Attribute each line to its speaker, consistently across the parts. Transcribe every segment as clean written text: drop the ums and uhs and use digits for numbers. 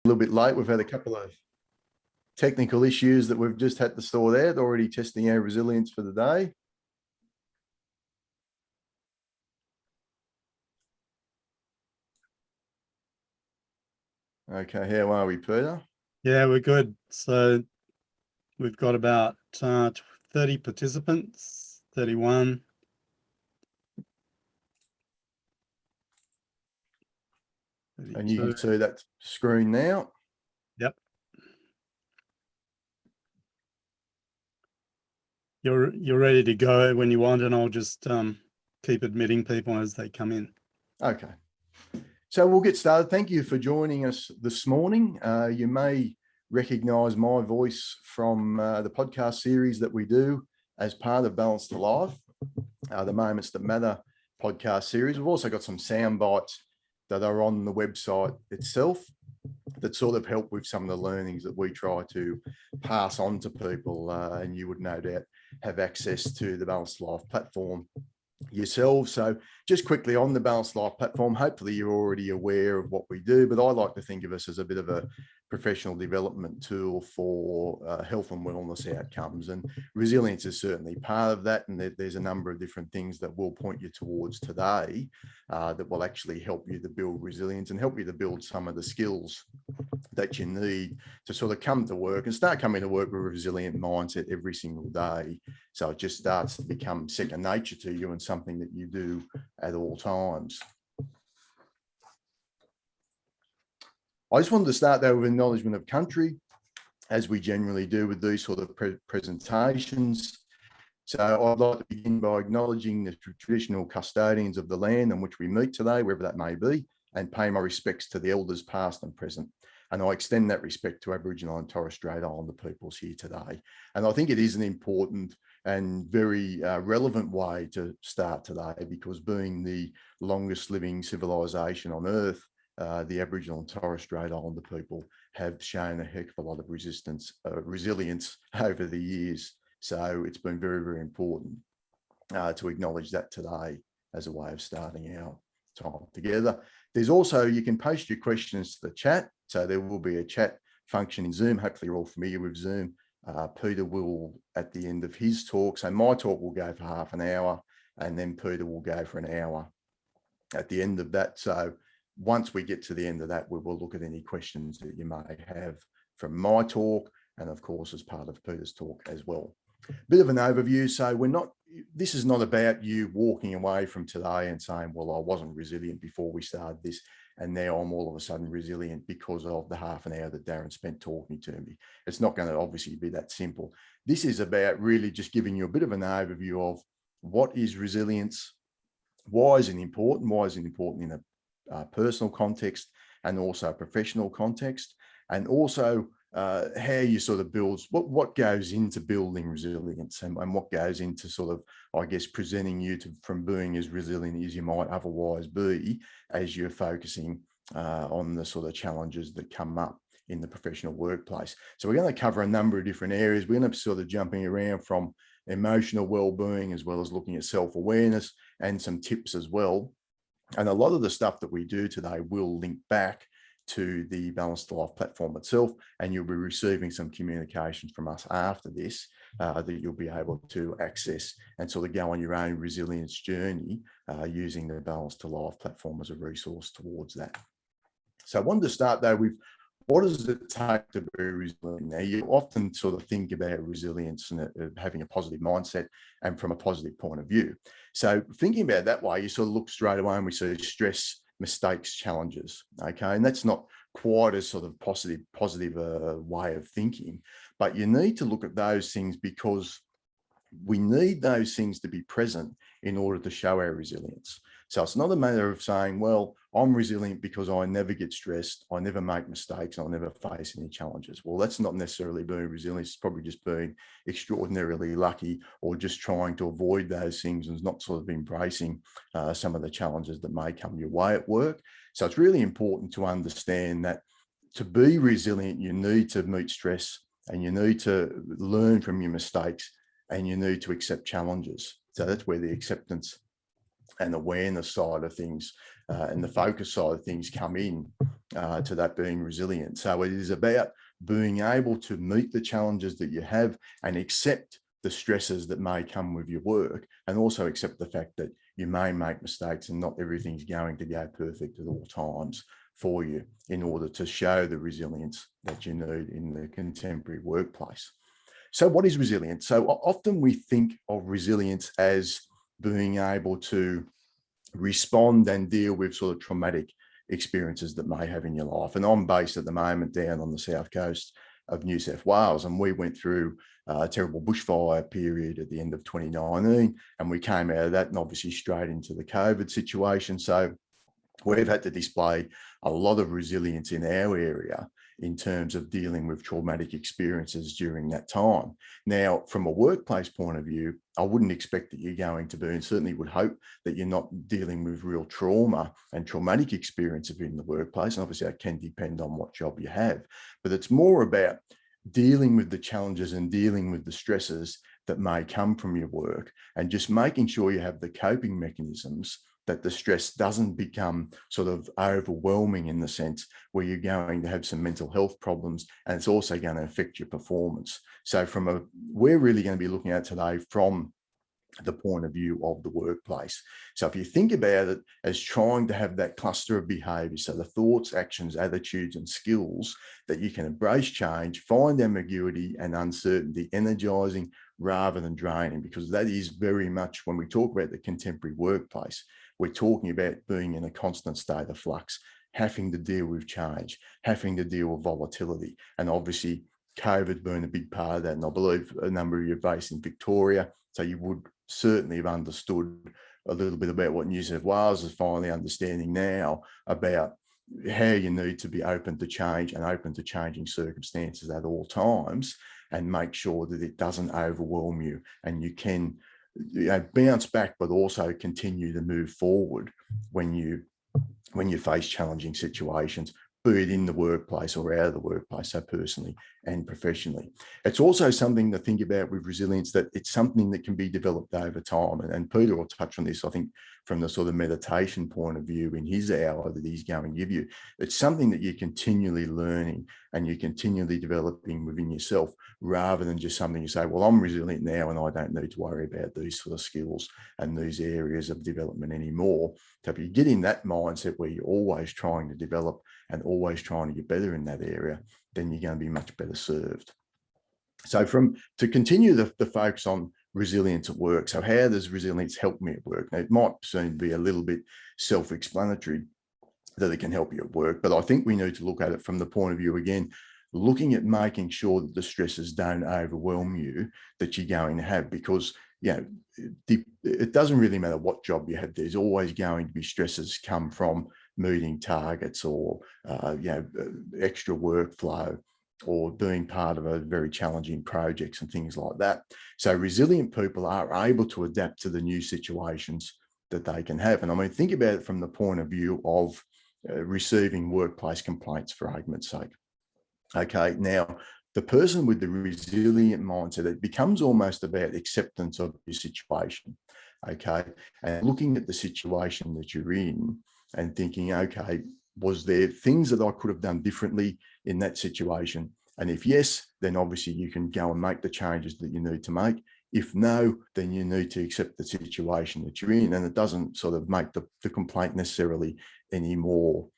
Speaker 1: little bit late. We've had a couple of technical issues that we've just had to sort out. Already testing our resilience for the day. Okay, how are we, Peter?
Speaker 2: Yeah, we're good. So we've got about 30 participants, 31.
Speaker 1: And you can see that screen now.
Speaker 2: Yep. You're ready to go when you want, and I'll just keep admitting people as they come in.
Speaker 1: Okay. So we'll get started. Thank you for joining us this morning. You may recognise my voice from the podcast series that we do as part of Balance to Life, the Moments That Matter podcast series. We've also got some sound bites that are on the website itself that sort of help with some of the learnings that we try to pass on to people. And you would no doubt have access to the Balance to Life platform yourselves. So just quickly on the Balanced Life platform, hopefully you're already aware of what we do, but I like to think of us as a bit of a professional development tool for health and wellness outcomes, and resilience is certainly part of that. And there's a number of different things that we'll point you towards today that will actually help you to build resilience and help you to build some of the skills that you need to sort of come to work and start coming to work with a resilient mindset every single day. So it just starts to become second nature to you and something that you do at all times. I just wanted to start though with acknowledgement of country, as we generally do with these sort of presentations. So I'd like to begin by acknowledging the traditional custodians of the land on which we meet today, wherever that may be, and pay my respects to the elders past and present. And I extend that respect to Aboriginal and Torres Strait Islander peoples here today. And I think it is an important and very relevant way to start today, because being the longest living civilization on Earth, the Aboriginal and Torres Strait Islander people have shown a heck of a lot of resilience over the years. So it's been very, very important to acknowledge that today as a way of starting our time together. There's also, you can post your questions to the chat. So there will be a chat function in Zoom. Hopefully you're all familiar with Zoom. Peter will, at the end of his talk, so my talk will go for half an hour, and then Peter will go for an hour at the end of that. So once we get to the end of that, we will look at any questions that you may have from my talk, and of course, as part of Peter's talk as well. Bit of an overview. So this is not about you walking away from today and saying, well, I wasn't resilient before we started this, and now I'm all of a sudden resilient because of the half an hour that Darren spent talking to me. It's not going to obviously be that simple. This is about really just giving you a bit of an overview of what is resilience, why is it important, in a personal context and also a professional context, and also how you sort of build, what goes into building resilience, and what goes into sort of, I guess, presenting you from being as resilient as you might otherwise be as you're focusing on the sort of challenges that come up in the professional workplace. So we're going to cover a number of different areas. We're going to be sort of jumping around from emotional well-being, as well as looking at self-awareness and some tips as well. And a lot of the stuff that we do today will link back to the Balance to Life platform itself, and you'll be receiving some communications from us after this that you'll be able to access and sort of go on your own resilience journey using the Balance to Life platform as a resource towards that. So I wanted to start though with, what does it take to be resilient? Now, you often sort of think about resilience and having a positive mindset and from a positive point of view. So thinking about it that way, you sort of look straight away and we see stress, mistakes, challenges. Okay, and that's not quite a sort of positive way of thinking, but you need to look at those things because we need those things to be present in order to show our resilience. So it's not a matter of saying, well, I'm resilient because I never get stressed, I never make mistakes, I never face any challenges. Well, that's not necessarily being resilient. It's probably just being extraordinarily lucky, or just trying to avoid those things and not sort of embracing some of the challenges that may come your way at work. So it's really important to understand that to be resilient, you need to meet stress, and you need to learn from your mistakes, and you need to accept challenges. So that's where the acceptance and awareness side of things and the focus side of things come in to that being resilient. So it is about being able to meet the challenges that you have and accept the stresses that may come with your work, and also accept the fact that you may make mistakes and not everything's going to go perfect at all times for you, in order to show the resilience that you need in the contemporary workplace. So what is resilience? So often we think of resilience as being able to respond and deal with sort of traumatic experiences that may have in your life. And I'm based at the moment down on the south coast of New South Wales, and we went through a terrible bushfire period at the end of 2019, and we came out of that and obviously straight into the COVID situation. So we've had to display a lot of resilience in our area in terms of dealing with traumatic experiences during that time. Now, from a workplace point of view, I wouldn't expect that you're going to be, and certainly would hope that you're not dealing with real trauma and traumatic experiences in the workplace. And obviously that can depend on what job you have, but it's more about dealing with the challenges and dealing with the stresses that may come from your work, and just making sure you have the coping mechanisms that the stress doesn't become sort of overwhelming, in the sense where you're going to have some mental health problems, and it's also going to affect your performance. So we're really going to be looking at today from the point of view of the workplace. So if you think about it as trying to have that cluster of behaviors, so the thoughts, actions, attitudes, and skills that you can embrace change, find ambiguity and uncertainty energizing rather than draining, because that is very much, when we talk about the contemporary workplace, we're talking about being in a constant state of flux, having to deal with change, having to deal with volatility. And obviously COVID being a big part of that. And I believe a number of you are based in Victoria, so you would certainly have understood a little bit about what New South Wales is finally understanding now, about how you need to be open to change and open to changing circumstances at all times, and make sure that it doesn't overwhelm you, and you can bounce back, but also continue to move forward when you face challenging situations, be it in the workplace or out of the workplace, so personally and professionally. It's also something to think about with resilience, that it's something that can be developed over time. And Peter will touch on this, I think, from the sort of meditation point of view in his hour that he's going to give you. It's something that you're continually learning and you're continually developing within yourself, rather than just something you say, well, I'm resilient now and I don't need to worry about these sort of skills and these areas of development anymore. So if you get in that mindset where you're always trying to develop and always trying to get better in that area, then you're going to be much better served. So to continue the focus on resilience at work. So how does resilience help me at work? Now, it might seem to be a little bit self-explanatory that it can help you at work, but I think we need to look at it from the point of view, again, looking at making sure that the stresses don't overwhelm you that you're going to have, because it doesn't really matter what job you have, there's always going to be stresses come from meeting targets, or extra workflow, or being part of a very challenging projects and things like that. So resilient people are able to adapt to the new situations that they can have. And I mean, think about it from the point of view of receiving workplace complaints, for argument's sake. Okay, now the person with the resilient mindset, it becomes almost about acceptance of your situation. Okay, and looking at the situation that you're in and thinking, okay, was there things that I could have done differently in that situation? And if yes, then obviously you can go and make the changes that you need to make. If no, then you need to accept the situation that you're in, and it doesn't sort of make the complaint necessarily any more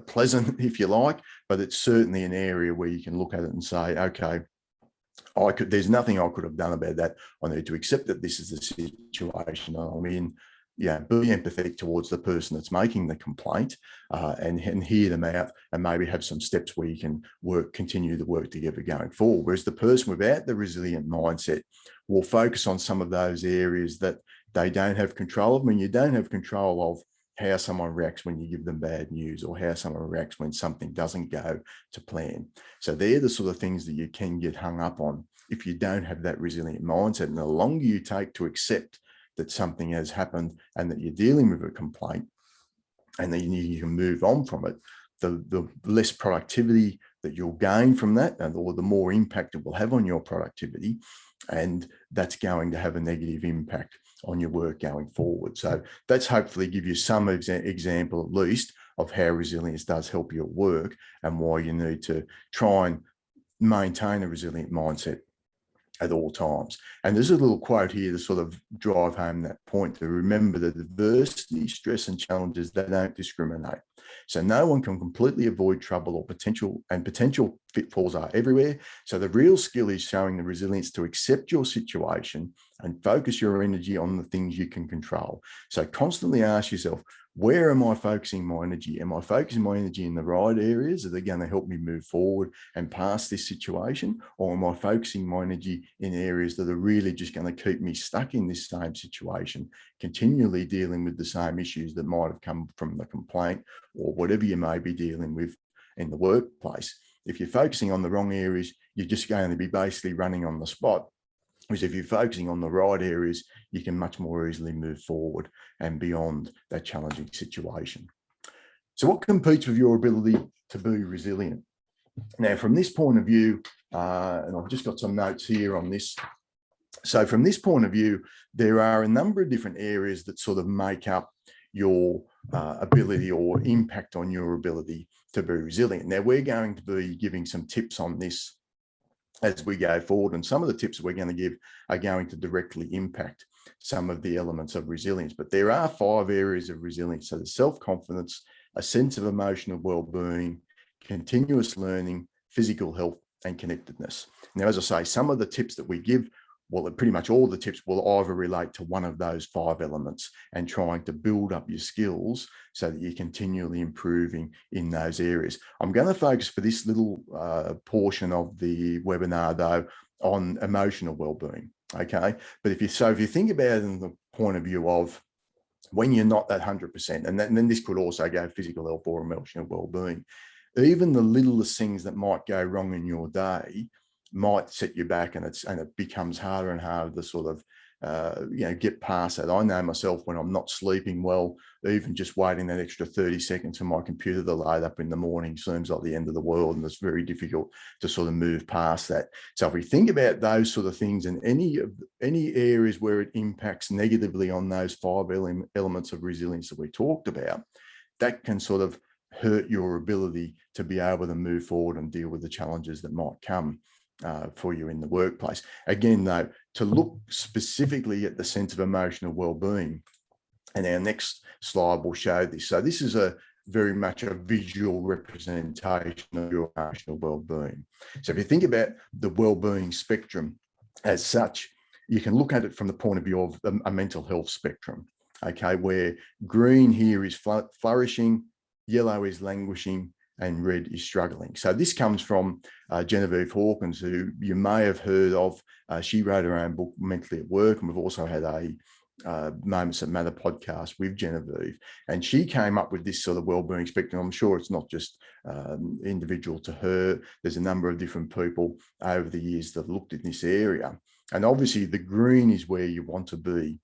Speaker 1: pleasant, if you like, but it's certainly an area where you can look at it and say, okay, there's nothing I could have done about that. I need to accept that this is the situation I'm in. Yeah, be empathetic towards the person that's making the complaint, and hear them out, and maybe have some steps where you can continue to work together going forward. Whereas the person without the resilient mindset will focus on some of those areas that they don't have control of. I mean, you don't have control of how someone reacts when you give them bad news, or how someone reacts when something doesn't go to plan. So they're the sort of things that you can get hung up on if you don't have that resilient mindset. And the longer you take to accept that something has happened and that you're dealing with a complaint, and then you can move on from it, the less productivity that you'll gain from that, or the more impact it will have on your productivity. And that's going to have a negative impact on your work going forward. So that's hopefully give you some example at least of how resilience does help you at work and why you need to try and maintain a resilient mindset at all times. And there's a little quote here to sort of drive home that point, to remember that adversity, stress and challenges, they don't discriminate. So no one can completely avoid trouble or potential pitfalls are everywhere. So the real skill is showing the resilience to accept your situation and focus your energy on the things you can control. So constantly ask yourself, where am I focusing my energy? Am I focusing my energy in the right areas that are going to help me move forward and past this situation? Or am I focusing my energy in areas that are really just going to keep me stuck in this same situation, continually dealing with the same issues that might have come from the complaint or whatever you may be dealing with in the workplace? If you're focusing on the wrong areas, you're just going to be basically running on the spot. Whereas if you're focusing on the right areas, you can much more easily move forward and beyond that challenging situation. So what competes with your ability to be resilient? Now, from this point of view, and I've just got some notes here on this. So from this point of view, there are a number of different areas that sort of make up your ability or impact on your ability to be resilient. Now, we're going to be giving some tips on this as we go forward, and some of the tips that we're going to give are going to directly impact some of the elements of resilience. But there are 5 areas of resilience. So there's self-confidence, a sense of emotional well-being, continuous learning, physical health, and connectedness. Now, as I say, some of the tips that we give, well, pretty much all the tips will either relate to one of those 5 elements and trying to build up your skills so that you're continually improving in those areas. I'm going to focus for this little portion of the webinar, though, on emotional well-being. Okay, but if you think about it in the point of view of when you're not that 100%, and then this could also go physical health or emotional well-being, even the littlest things that might go wrong in your day might set you back, and it becomes harder and harder to sort of get past that. I know myself, when I'm not sleeping well, even just waiting that extra 30 seconds for my computer to load up in the morning seems like the end of the world, and it's very difficult to sort of move past that. So if we think about those sort of things and any areas where it impacts negatively on those 5 elements of resilience that we talked about, that can sort of hurt your ability to be able to move forward and deal with the challenges that might come for you in the workplace. Again, though, to look specifically at the sense of emotional well-being, and our next slide will show this. So this is very much a visual representation of your emotional well-being. So if you think about the well-being spectrum as such, you can look at it from the point of view of a mental health spectrum, okay, where green here is flourishing, yellow is languishing, and red is struggling. So this comes from Genevieve Hawkins, who you may have heard of. She wrote her own book, Mentally at Work, and we've also had a Moments That Matter podcast with Genevieve. And she came up with this sort of wellbeing spectrum. I'm sure it's not just individual to her. There's a number of different people over the years that have looked at this area. And obviously the green is where you want to be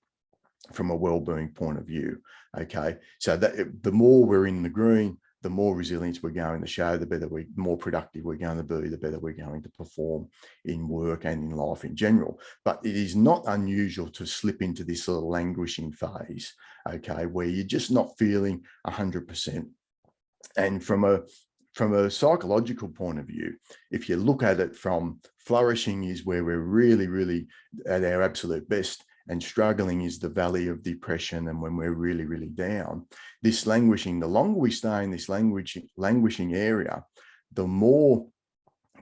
Speaker 1: from a wellbeing point of view, okay? So that the more we're in the green, the more resilience we're going to show, the more productive we're going to be, the better we're going to perform in work and in life in general. But it is not unusual to slip into this sort of languishing phase, okay, where you're just not feeling 100%. And from a psychological point of view, if you look at it from flourishing is where we're really, really at our absolute best, and struggling is the valley of depression, and when we're really, really down. This languishing, the longer we stay in this languishing area, the more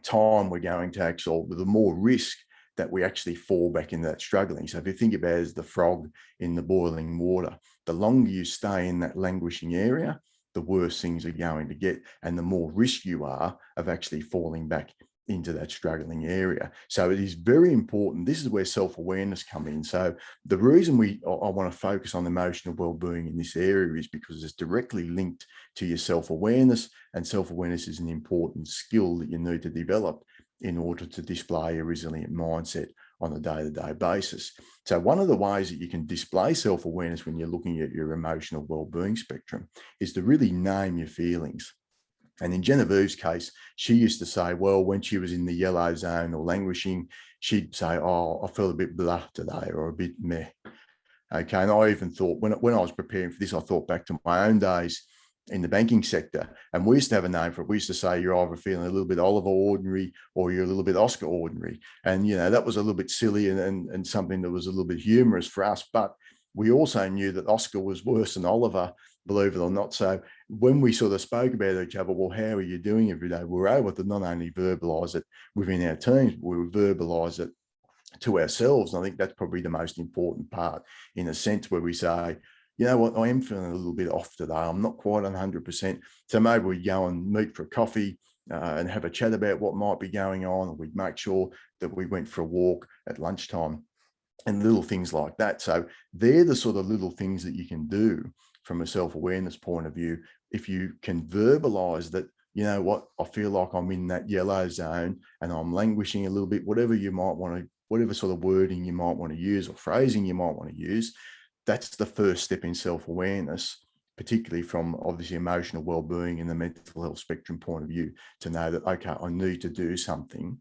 Speaker 1: time we're going to actually, the more risk that we actually fall back into that struggling. So if you think about it as the frog in the boiling water, the longer you stay in that languishing area, the worse things are going to get, and the more risk you are of actually falling back into that struggling area. So it is very important. This is where self-awareness comes in. So the reason I want to focus on emotional well-being in this area is because it's directly linked to your self-awareness, and self-awareness is an important skill that you need to develop in order to display a resilient mindset on a day-to-day basis. So one of the ways that you can display self-awareness when you're looking at your emotional well-being spectrum is to really name your feelings. And in Genevieve's case, she used to say, well, when she was in the yellow zone or languishing, she'd say, oh, I felt a bit blah today, or a bit meh. Okay. And I even thought when I was preparing for this, I thought back to my own days in the banking sector. And we used to have a name for it. We used to say you're either feeling a little bit Oliver ordinary or you're a little bit Oscar ordinary. And, that was a little bit silly and something that was a little bit humorous for us. But we also knew that Oscar was worse than Oliver, believe it or not. So when we sort of spoke about each other, well, how are you doing every day? We were able to not only verbalize it within our teams, we would verbalize it to ourselves. And I think that's probably the most important part, in a sense, where we say, you know what, I am feeling a little bit off today. I'm not quite 100%. So maybe we go and meet for a coffee and have a chat about what might be going on. And we'd make sure that we went for a walk at lunchtime and little things like that. So they're the sort of little things that you can do from a self-awareness point of view. If you can verbalize that, you know what, I feel like I'm in that yellow zone and I'm languishing a little bit, whatever you might want to, whatever sort of wording you might want to use or phrasing you might want to use, that's the first step in self-awareness, particularly from obviously emotional well-being and the mental health spectrum point of view, to know that, okay, I need to do something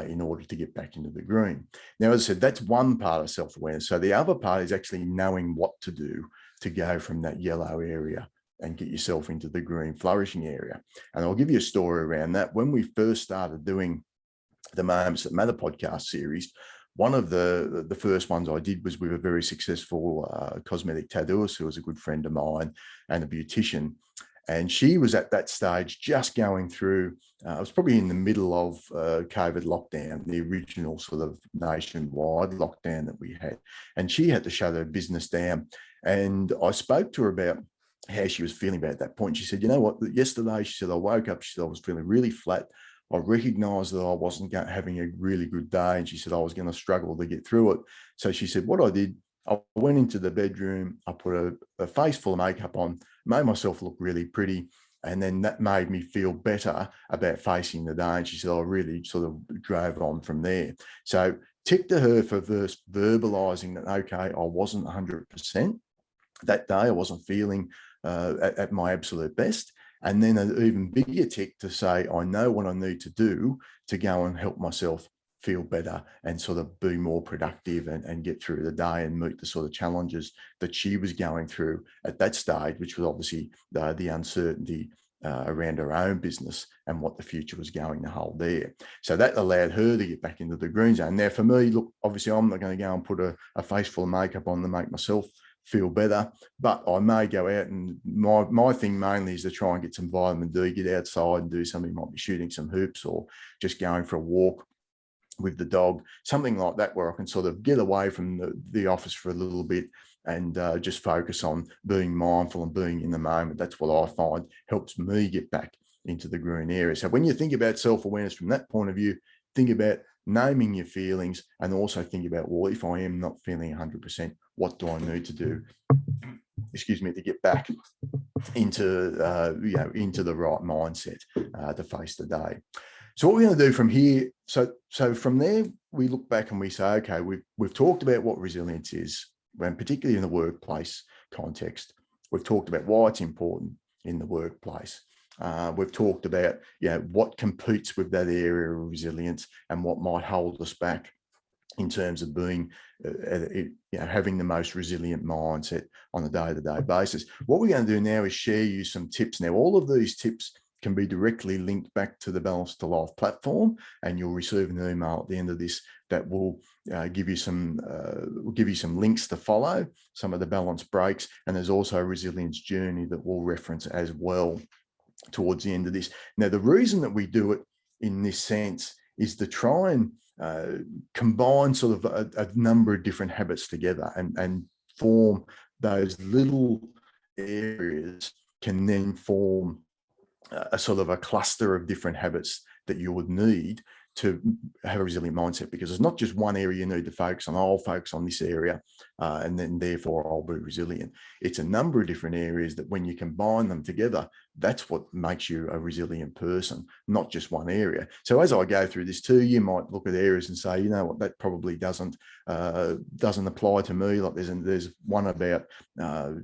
Speaker 1: in order to get back into the green. Now, as I said, that's one part of self-awareness. So the other part is actually knowing what to do to go from that yellow area and get yourself into the green flourishing area. And I'll give you a story around that. When we first started doing the Moments That Matter podcast series, one of the first ones I did was with a very successful cosmetic tattooist who was a good friend of mine and a beautician. And she was at that stage just going through, it was probably in the middle of COVID lockdown, the original sort of nationwide lockdown that we had. And she had to shut her business down. And I spoke to her about how she was feeling about that point. She said, you know what, yesterday, she said, I woke up, she said, I was feeling really flat. I recognized that I wasn't having a really good day. And she said, I was going to struggle to get through it. So she said, what I did, I went into the bedroom, I put a face full of makeup on, made myself look really pretty. And then that made me feel better about facing the day. And she said, I really sort of drove on from there. So tick to her for verbalizing that, okay, I wasn't 100% that day. I wasn't feeling at my absolute best. And then an even bigger tick to say, I know what I need to do to go and help myself feel better and sort of be more productive and get through the day and meet the sort of challenges that she was going through at that stage, which was obviously the uncertainty around her own business and what the future was going to hold there. So that allowed her to get back into the green zone. Now, for me, look, obviously I'm not going to go and put a face full of makeup on to make myself feel better, but I may go out, and my thing mainly is to try and get some vitamin D, get outside and do something. Might be shooting some hoops or just going for a walk with the dog, something like that, where I can sort of get away from the office for a little bit and just focus on being mindful and being in the moment. That's what I find helps me get back into the green area. So when you think about self-awareness from that point of view, think about naming your feelings and also think about, well, if I am not feeling 100%, what do I need to do, to get back into, into the right mindset to face the day. So what we're going to do from here, so from there, we look back and we say, okay, we've talked about what resilience is, and particularly in the workplace context. We've talked about why it's important in the workplace. We've talked about what competes with that area of resilience and what might hold us back in terms of being, having the most resilient mindset on a day-to-day basis. What we're going to do now is share you some tips. Now, all of these tips can be directly linked back to the Balance to Life platform, and you'll receive an email at the end of this that will give you some links to follow, some of the balance breaks, and there's also a resilience journey that we'll reference as well towards the end of this. Now, the reason that we do it in this sense is to try and combine sort of a number of different habits together and form those little areas can then form a sort of a cluster of different habits that you would need to have a resilient mindset, because it's not just one area you need to focus on. I'll focus on this area and then therefore I'll be resilient. It's a number of different areas that when you combine them together, that's what makes you a resilient person, not just one area. So as I go through this too, you might look at areas and say, you know what, that probably doesn't apply to me. Like there's one about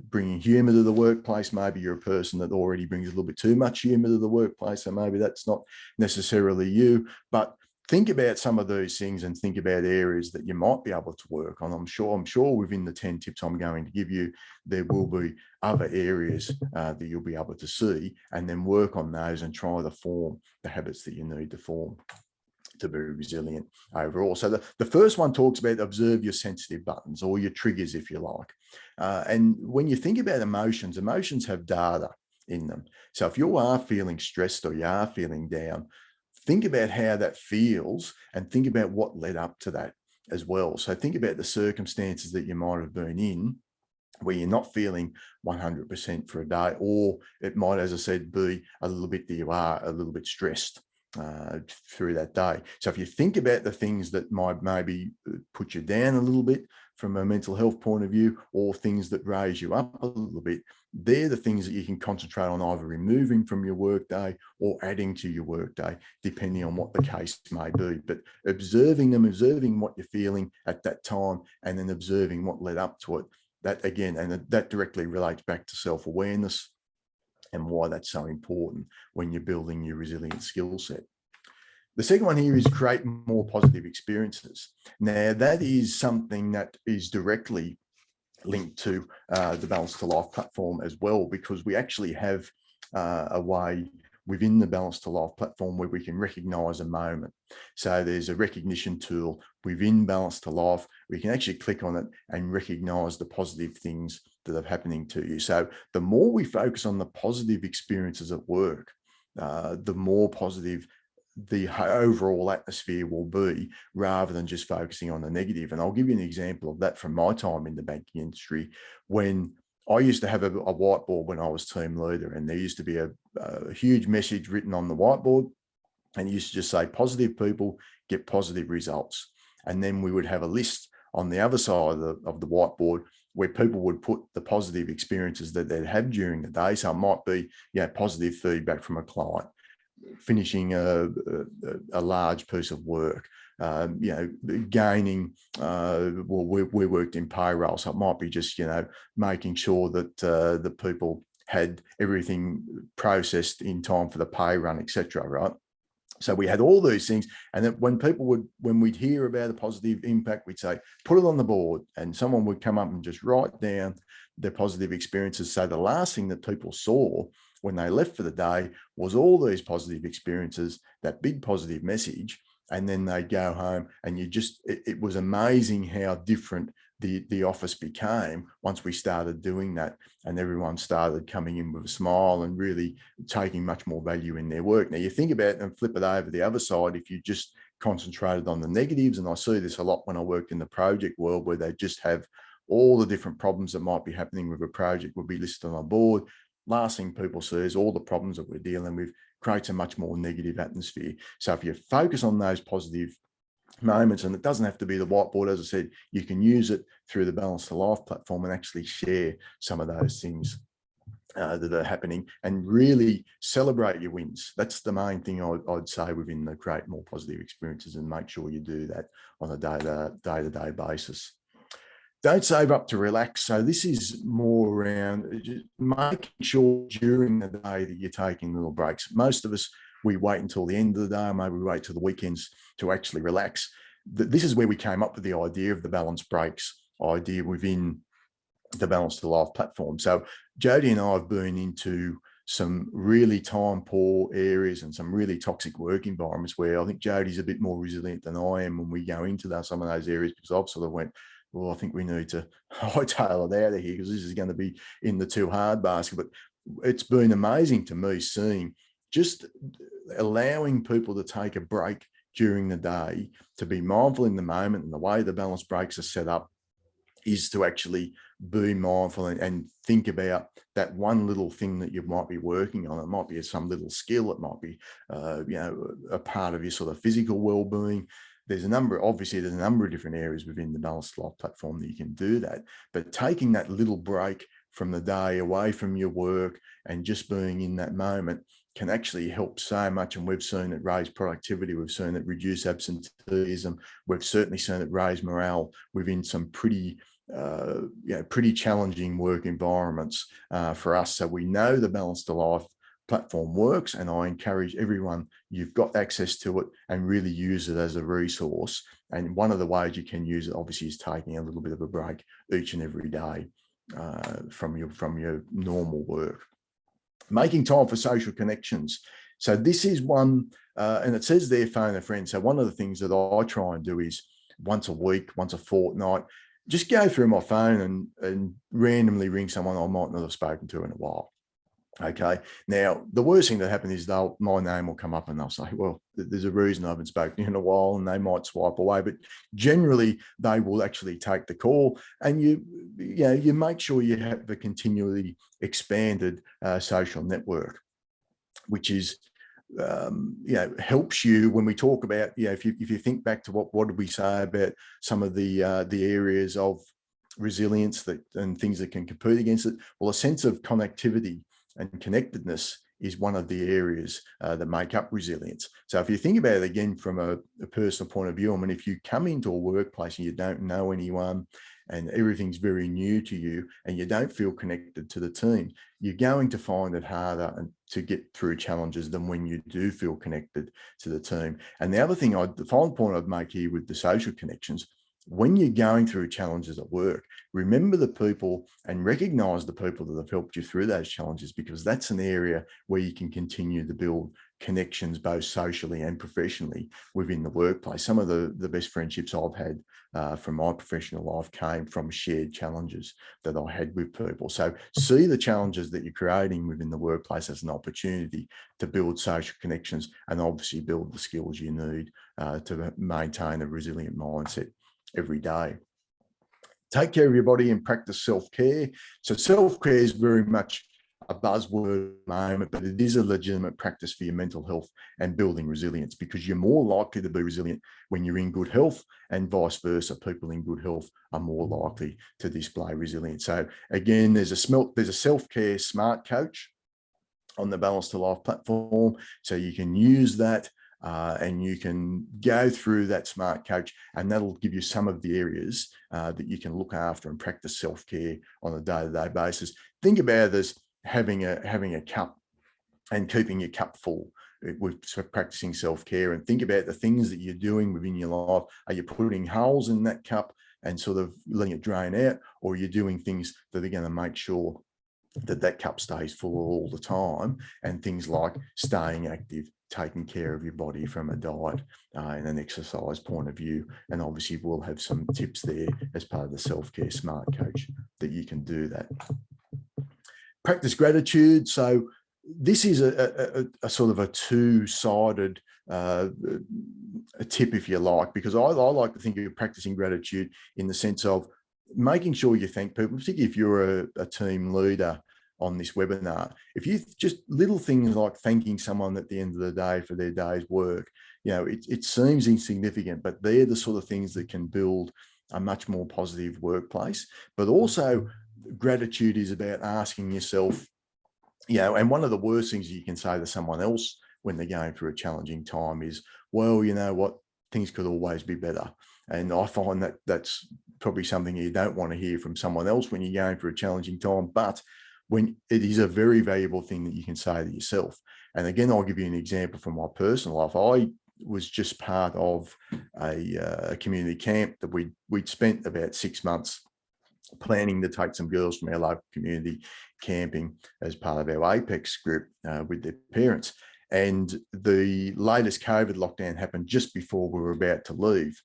Speaker 1: bringing humor to the workplace. Maybe you're a person that already brings a little bit too much humor to the workplace, so maybe that's not necessarily you. But think about some of those things and think about areas that you might be able to work on. I'm sure within the 10 tips I'm going to give you, there will be other areas that you'll be able to see, and then work on those and try to form the habits that you need to form to be resilient overall. So the first one talks about observe your sensitive buttons, or your triggers, if you like. And when you think about emotions have data in them. So if you are feeling stressed or you are feeling down, think about how that feels and think about what led up to that as well. So think about the circumstances that you might have been in where you're not feeling 100% for a day, or it might, as I said, be a little bit that you are a little bit stressed through that day. So if you think about the things that might maybe put you down a little bit from a mental health point of view, or things that raise you up a little bit, they're the things that you can concentrate on either removing from your workday or adding to your workday, depending on what the case may be. But observing them, observing what you're feeling at that time, and then observing what led up to it, that again, and that directly relates back to self-awareness and why that's so important when you're building your resilient skill set. The second one here is create more positive experiences. Now, that is something that is directly linked to the Balance to Life platform as well, because we actually have a way within the Balance to Life platform where we can recognize a moment. So there's a recognition tool within Balance to Life. We can actually click on it and recognize the positive things that are happening to you. So the more we focus on the positive experiences at work, the more positive the overall atmosphere will be, rather than just focusing on the negative. And I'll give you an example of that from my time in the banking industry, when I used to have a whiteboard when I was team leader, and there used to be a huge message written on the whiteboard, and it used to just say, positive people get positive results. And then we would have a list on the other side of the whiteboard where people would put the positive experiences that they'd had during the day. So it might be, positive feedback from a client, finishing a large piece of work, gaining, well, we worked in payroll, so it might be just, making sure that the people had everything processed in time for the pay run, etc. Right? So we had all these things, and then when we'd hear about a positive impact, we'd say, put it on the board, and someone would come up and just write down their positive experiences. So the last thing that people saw when they left for the day was all these positive experiences, that big positive message, and then they'd go home, and it was amazing how different the office became once we started doing that, and everyone started coming in with a smile and really taking much more value in their work. Now you think about it and flip it over the other side, if you just concentrated on the negatives, and I see this a lot when I worked in the project world, where they just have all the different problems that might be happening with a project would be listed on a board. Last thing people see is all the problems that we're dealing with, creates a much more negative atmosphere. So if you focus on those positive moments, and it doesn't have to be the whiteboard, as I said, you can use it through the Balance to Life platform and actually share some of those things that are happening, and really celebrate your wins. That's the main thing I'd say within the create more positive experiences, and make sure you do that on a day-to-day basis. Don't save up to relax. So this is more around just making sure during the day that you're taking little breaks. Most of us, we wait until the end of the day, or maybe we wait till the weekends to actually relax. This is where we came up with the idea of the balance breaks idea within the Balance to Life platform. So Jody and I have been into some really time poor areas and some really toxic work environments, where I think Jody's a bit more resilient than I am when we go into some of those areas, because I've sort of went, well, I think we need to hightail it out of here, because this is going to be in the too hard basket. But it's been amazing to me seeing just allowing people to take a break during the day, to be mindful in the moment. And the way the balance breaks are set up is to actually be mindful and think about that one little thing that you might be working on. It might be some little skill. It might be, a part of your sort of physical well-being. There's a number of different areas within the Balance to Life platform that you can do that. But taking that little break from the day, away from your work, and just being in that moment can actually help so much. And we've seen it raise productivity. We've seen it reduce absenteeism. We've certainly seen it raise morale within some pretty challenging work environments for us. So we know the Balance to Life platform works, and I encourage everyone, you've got access to it and really use it as a resource. And one of the ways you can use it obviously is taking a little bit of a break each and every day from your normal work. Making time for social connections. So this is one, and it says there, phone a friend. So one of the things that I try and do is once a week, once a fortnight, just go through my phone and randomly ring someone I might not have spoken to in a while. Okay. Now, the worst thing that happens is my name will come up and they'll say, well, there's a reason I haven't spoken to you in a while, and they might swipe away, but generally they will actually take the call, and you make sure you have a continually expanded social network, which is, helps you when we talk about, if you think back to what did we say about some of the areas of resilience and things that can compete against it. Well, a sense of connectivity and connectedness is one of the areas that make up resilience. So if you think about it again from a personal point of view, I mean, if you come into a workplace and you don't know anyone and everything's very new to you and you don't feel connected to the team, you're going to find it harder to get through challenges than when you do feel connected to the team. And the other thing, the final point I'd make here with the social connections, when you're going through challenges at work, remember the people and recognize the people that have helped you through those challenges, because that's an area where you can continue to build connections both socially and professionally within the workplace. Some of the best friendships I've had from my professional life came from shared challenges that I had with people. So see the challenges that you're creating within the workplace as an opportunity to build social connections and obviously build the skills you need to maintain a resilient mindset every day. Take care of your body and practice self-care. So self-care is very much a buzzword at the moment, but it is a legitimate practice for your mental health and building resilience, because you're more likely to be resilient when you're in good health, and vice versa. People in good health are more likely to display resilience. So again, there's a self-care smart coach on the Balance to Life platform. So you can use that and you can go through that smart coach, and that'll give you some of the areas that you can look after and practice self-care on a day-to-day basis. Think about it as having a cup and keeping your cup full with practicing self-care, and think about the things that you're doing within your life. Are you putting holes in that cup and sort of letting it drain out, or are you doing things that are going to make sure that cup stays full all the time? And things like staying active, taking care of your body from a diet and an exercise point of view. And obviously we'll have some tips there as part of the self-care smart coach that you can do that. Practice gratitude. So this is a sort of a two-sided a tip, if you like, because I like to think of practicing gratitude in the sense of making sure you thank people, particularly if you're a team leader on this webinar. If you just little things like thanking someone at the end of the day for their day's work, it seems insignificant, but they're the sort of things that can build a much more positive workplace. But also gratitude is about asking yourself, and one of the worst things you can say to someone else when they're going through a challenging time is, well, you know what, things could always be better. And I find that that's probably something you don't want to hear from someone else when you're going through a challenging time, but when it is a very valuable thing that you can say to yourself. And again, I'll give you an example from my personal life. I was just part of a community camp that we'd spent about 6 months planning to take some girls from our local community camping as part of our Apex group with their parents. And the latest COVID lockdown happened just before we were about to leave.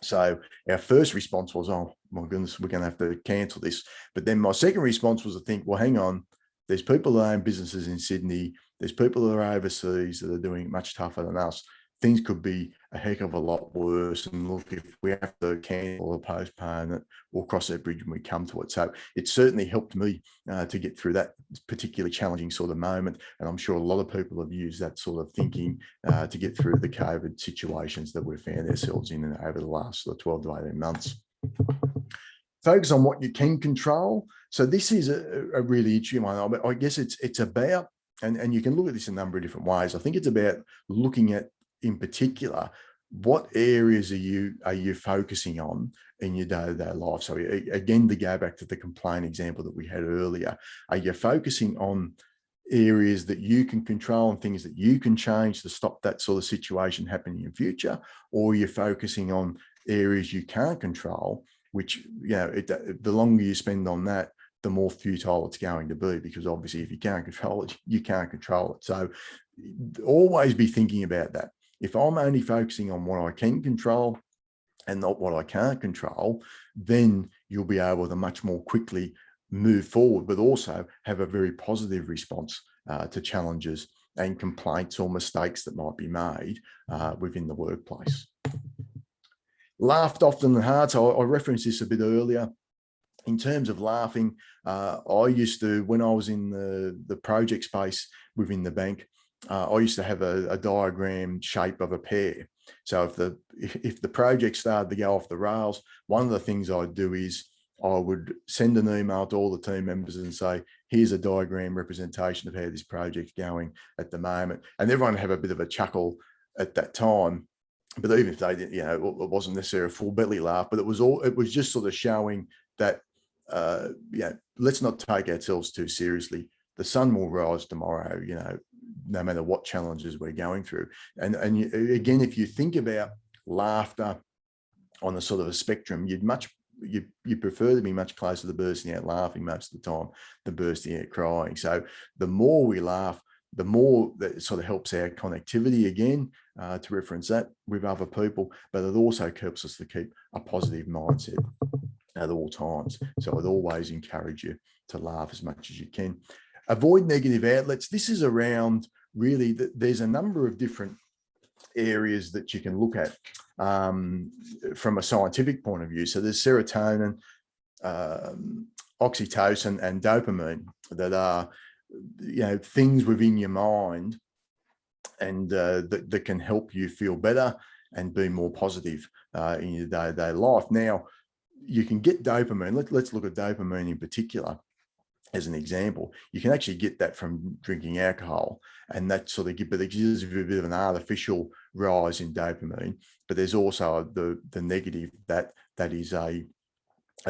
Speaker 1: So our first response was, oh my goodness, we're going to have to cancel this. But then my second response was to think, well, hang on, there's people that own businesses in Sydney. There's people that are overseas that are doing it much tougher than us. Things could be a heck of a lot worse. And look, if we have to cancel or postpone it, we'll cross that bridge when we come to it. So it certainly helped me to get through that particularly challenging sort of moment. And I'm sure a lot of people have used that sort of thinking to get through the COVID situations that we've found ourselves in over the last sort of 12 to 18 months. Focus on what you can control. So this is a really interesting one. I guess it's about, and you can look at this in a number of different ways. I think it's about looking at, in particular, what areas are you focusing on in your day-to-day life? So again, to go back to the complaint example that we had earlier, are you focusing on areas that you can control and things that you can change to stop that sort of situation happening in future, or you're focusing on areas you can't control, which, the longer you spend on that, the more futile it's going to be, because obviously if you can't control it, you can't control it. So always be thinking about that. If I'm only focusing on what I can control and not what I can't control, then you'll be able to much more quickly move forward, but also have a very positive response to challenges and complaints or mistakes that might be made within the workplace. Laughed often and hard. So I referenced this a bit earlier. In terms of laughing, I used to, when I was in the project space within the bank, I used to have a diagram shape of a pear. So if the project started to go off the rails, one of the things I'd do is I would send an email to all the team members and say, here's a diagram representation of how this project's going at the moment. And everyone would have a bit of a chuckle at that time. But even if they didn't, it wasn't necessarily a full belly laugh, but it was just sort of showing that, let's not take ourselves too seriously. The sun will rise tomorrow, no matter what challenges we're going through. And again, if you think about laughter on a sort of a spectrum, you prefer to be much closer to bursting out laughing most of the time than bursting out crying. So the more we laugh, the more that sort of helps our connectivity, again, to reference that, with other people, but it also helps us to keep a positive mindset at all times. So I'd always encourage you to laugh as much as you can. Avoid negative outlets. This is around, really, there's a number of different areas that you can look at from a scientific point of view. So there's serotonin, oxytocin, and dopamine that are things within your mind and that can help you feel better and be more positive in your day-to-day life. Now, you can get dopamine. Let's look at dopamine in particular as an example. You can actually get that from drinking alcohol, and that sort of it gives you a bit of an artificial rise in dopamine. But there's also the negative that is a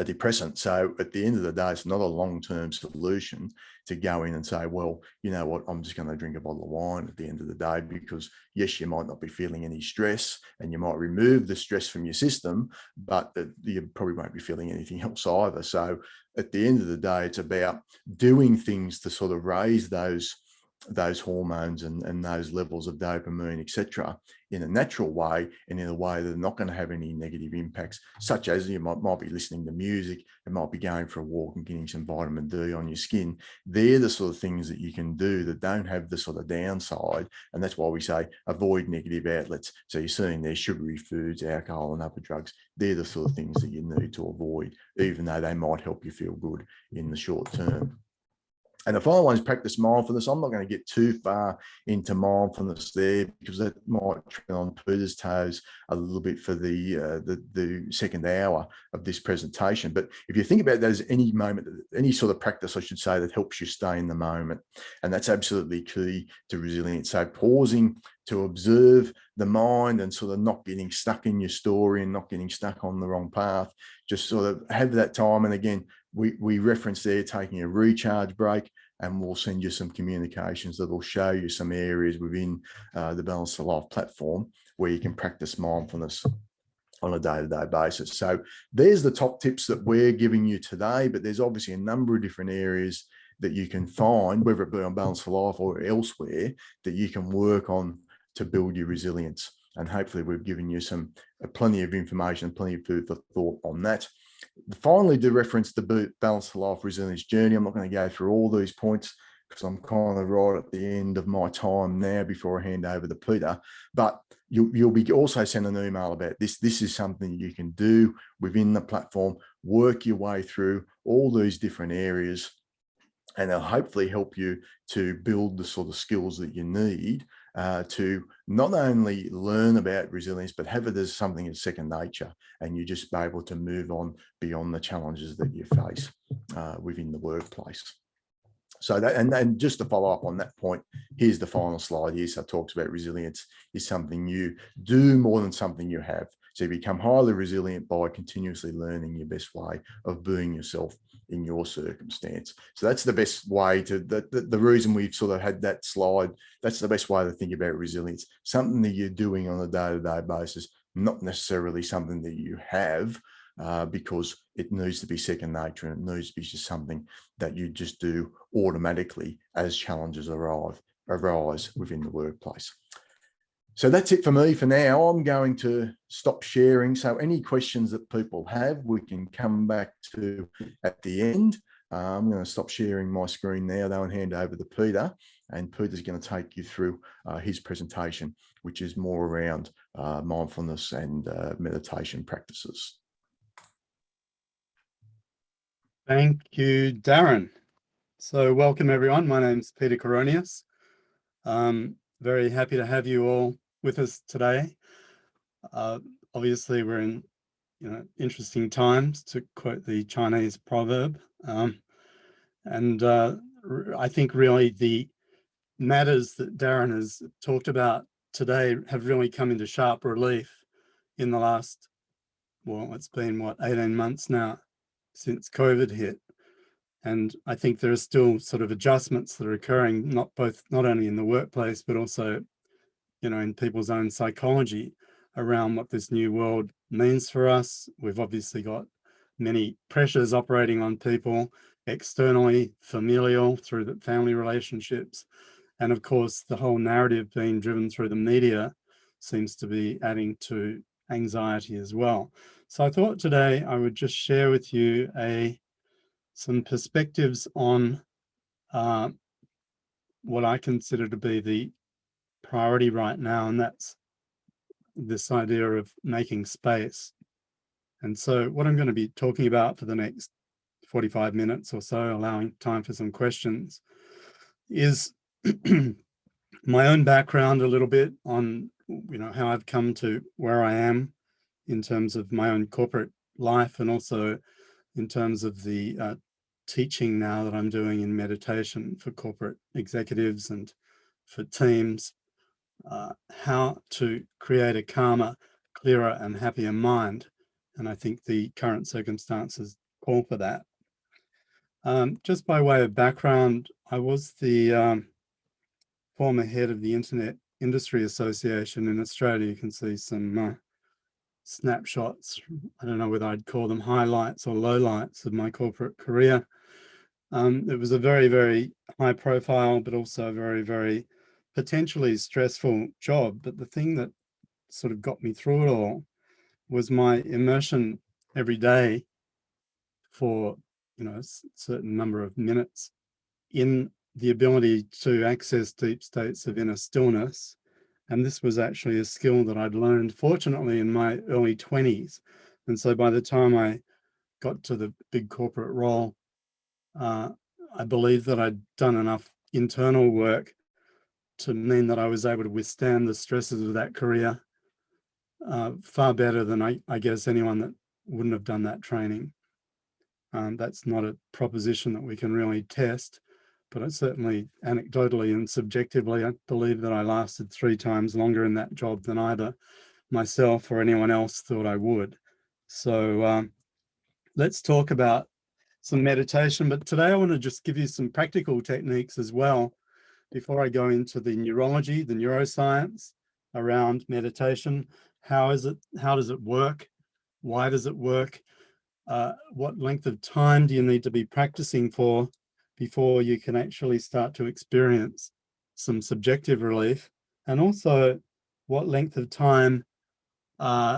Speaker 1: depressant. So at the end of the day, it's not a long-term solution to go in and say, well, you know what, I'm just going to drink a bottle of wine at the end of the day, because yes, you might not be feeling any stress and you might remove the stress from your system, but you probably won't be feeling anything else either. So at the end of the day, it's about doing things to sort of raise those hormones and those levels of dopamine, etc., in a natural way, and in a way that are not going to have any negative impacts, such as you might be listening to music, it might be going for a walk and getting some vitamin D on your skin. They're the sort of things that you can do that don't have the sort of downside, and that's why we say avoid negative outlets. So you're seeing there sugary foods, alcohol, and other drugs. They're the sort of things that you need to avoid, even though they might help you feel good in the short term. And the final one is practice mindfulness. I'm not going to get too far into mindfulness there, because that might tread on Peter's toes a little bit for the second hour of this presentation. But if you think about that as any sort of practice, I should say, that helps you stay in the moment, and that's absolutely key to resilience. So pausing to observe the mind and sort of not getting stuck in your story and not getting stuck on the wrong path, just sort of have that time. And again, we reference there taking a recharge break, and we'll send you some communications that will show you some areas within the Balance for Life platform where you can practice mindfulness on a day-to-day basis. So there's the top tips that we're giving you today, but there's obviously a number of different areas that you can find, whether it be on Balance for Life or elsewhere, that you can work on to build your resilience. And hopefully we've given you plenty of information, plenty of food for thought on that. Finally, to reference the Balance for Life resilience journey, I'm not going to go through all these points because I'm kind of right at the end of my time now before I hand over to Peter. But you'll be also sent an email about this. This is something you can do within the platform, work your way through all these different areas, and they'll hopefully help you to build the sort of skills that you need to not only learn about resilience, but have it as something as second nature, and you just be able to move on beyond the challenges that you face within the workplace. So that, and just to follow up on that point, here's the final slide here. So it talks about resilience is something you do more than something you have. So you become highly resilient by continuously learning your best way of being yourself in your circumstance. So that's the best way to, the reason we've sort of had that slide, that's the best way to think about resilience. Something that you're doing on a day-to-day basis, not necessarily something that you have, because it needs to be second nature, and it needs to be just something that you just do automatically as challenges arise within the workplace. So that's it for me for now. I'm going to stop sharing. So any questions that people have, we can come back to at the end. I'm going to stop sharing my screen now, though, and hand over to Peter. And Peter's going to take you through his presentation, which is more around mindfulness and meditation practices.
Speaker 2: Thank you, Darren. So welcome, everyone. My name's Peter Coroneos. Very happy to have you all with us today. Obviously, we're in interesting times, to quote the Chinese proverb. And I think really the matters that Darren has talked about today have really come into sharp relief in the last, well, it's been what, 18 months now since COVID hit. And I think there are still sort of adjustments that are occurring, not only in the workplace, but also, in people's own psychology around what this new world means for us. We've obviously got many pressures operating on people externally, familial, through the family relationships. And of course, the whole narrative being driven through the media seems to be adding to anxiety as well. So I thought today I would just share with you some perspectives on what I consider to be the priority right now, and that's this idea of making space. And so what I'm going to be talking about for the next 45 minutes or so, allowing time for some questions, is my own background a little bit on how I've come to where I am in terms of my own corporate life, and also in terms of the teaching now that I'm doing in meditation for corporate executives and for teams, how to create a calmer, clearer and happier mind. And I think the current circumstances call for that. Just by way of background, I was the former head of the Internet Industry Association in Australia. You can see some snapshots. I don't know whether I'd call them highlights or lowlights of my corporate career. It was a very, very high profile, but also a very, very potentially stressful job. But the thing that sort of got me through it all was my immersion every day for, a certain number of minutes in the ability to access deep states of inner stillness. And this was actually a skill that I'd learned, fortunately, in my early 20s. And so by the time I got to the big corporate role, I believe that I'd done enough internal work to mean that I was able to withstand the stresses of that career far better than I guess anyone that wouldn't have done that training. That's not a proposition that we can really test, but I certainly anecdotally and subjectively, I believe that I lasted 3 times longer in that job than either myself or anyone else thought I would. So let's talk about some meditation, but today I want to just give you some practical techniques as well before I go into the neurology, the neuroscience around meditation. How does it work? Why does it work? What length of time do you need to be practicing for before you can actually start to experience some subjective relief? And also, what length of time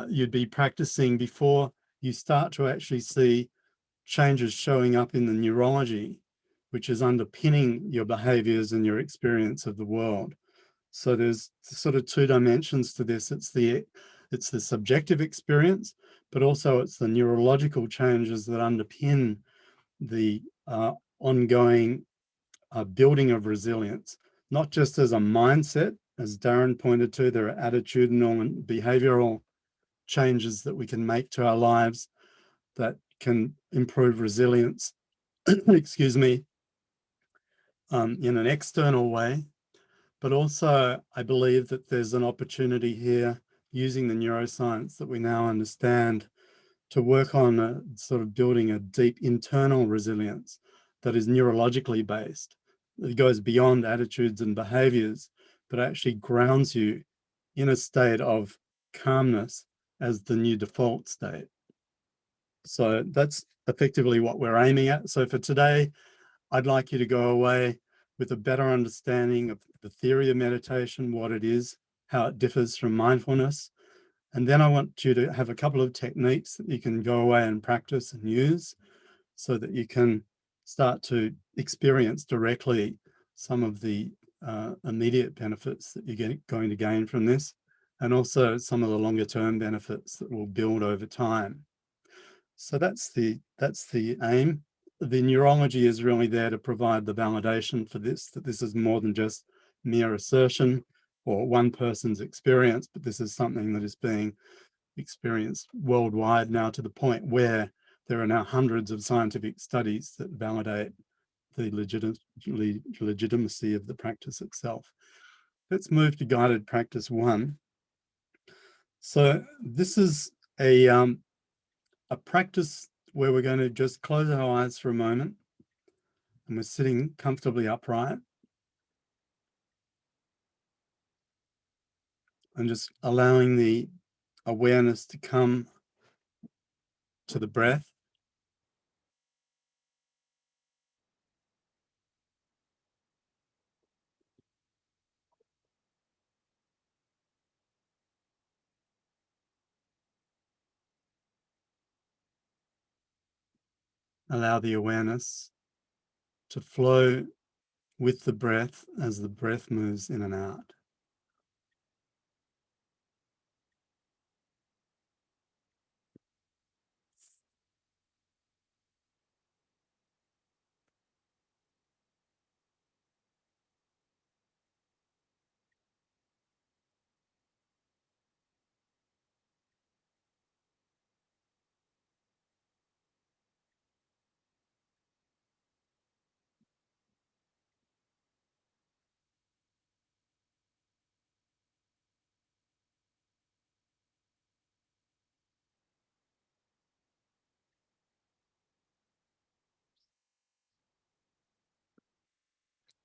Speaker 2: you'd be practicing before you start to actually see changes showing up in the neurology, which is underpinning your behaviors and your experience of the world. So there's sort of 2 dimensions to this. It's the subjective experience, but also it's the neurological changes that underpin the ongoing building of resilience, not just as a mindset, as Darren pointed to. There are attitudinal and behavioral changes that we can make to our lives that can improve resilience, excuse me, in an external way. But also, I believe that there's an opportunity here, using the neuroscience that we now understand, to work on sort of building a deep internal resilience that is neurologically based. It goes beyond attitudes and behaviors, but actually grounds you in a state of calmness as the new default state. So that's effectively what we're aiming at. So for today, I'd like you to go away with a better understanding of the theory of meditation, what it is, how it differs from mindfulness. And then I want you to have a couple of techniques that you can go away and practice and use so that you can start to experience directly some of the immediate benefits that you're going to gain from this, and also some of the longer term benefits that will build over time. So that's the aim. The neurology is really there to provide the validation for this, that this is more than just mere assertion or one person's experience, but this is something that is being experienced worldwide now, to the point where there are now hundreds of scientific studies that validate the legitimacy of the practice itself. Let's move to guided practice 1. So this is a practice where we're going to just close our eyes for a moment, and we're sitting comfortably upright and just allowing the awareness to come to the breath. Allow the awareness to flow with the breath as the breath moves in and out.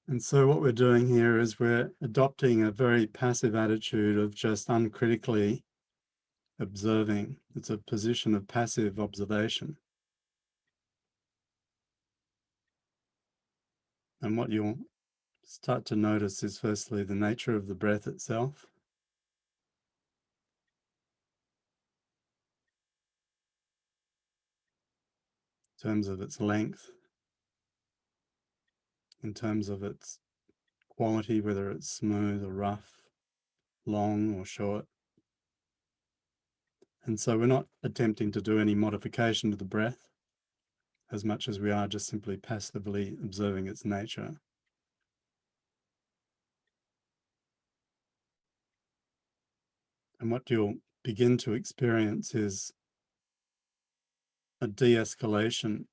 Speaker 2: And so what we're doing here is we're adopting a very passive attitude of just uncritically observing. It's a position of passive observation. And what you'll start to notice is firstly the nature of the breath itself. In terms of its length, in terms of its quality, whether it's smooth or rough, long or short. And so we're not attempting to do any modification to the breath as much as we are just simply passively observing its nature. And what you'll begin to experience is a de-escalation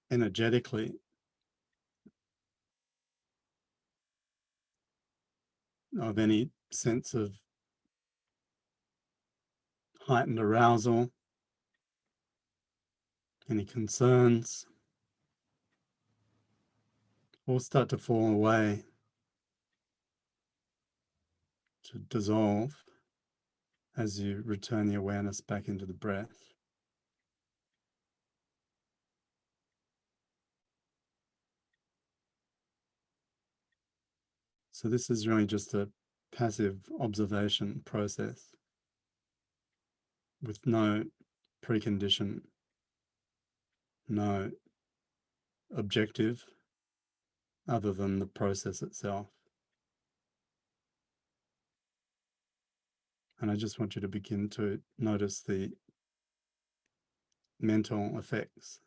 Speaker 2: energetically of any sense of heightened arousal, any concerns, all start to fall away, to dissolve as you return the awareness back into the breath. So this is really just a passive observation process with no precondition, no objective other than the process itself. And I just want you to begin to notice the mental effects,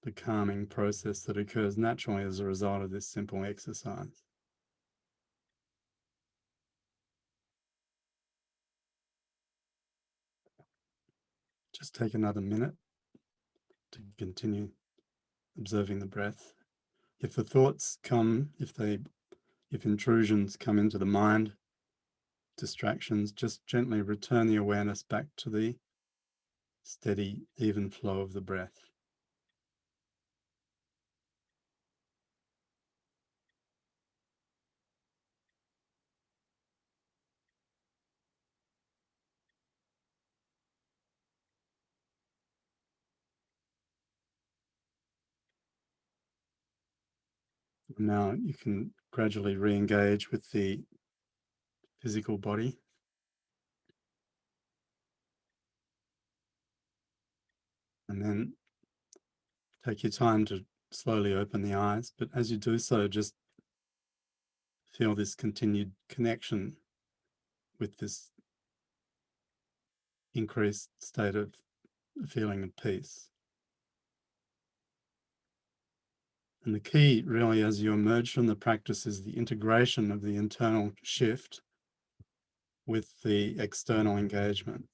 Speaker 2: the calming process that occurs naturally as a result of this simple exercise. Just take another minute to continue observing the breath. If the thoughts come, if intrusions come into the mind, distractions, just gently return the awareness back to the steady, even flow of the breath. Now you can gradually re-engage with the physical body. And then take your time to slowly open the eyes. But as you do so, just feel this continued connection with this increased state of feeling of peace. And the key really as you emerge from the practice is the integration of the internal shift with the external engagement.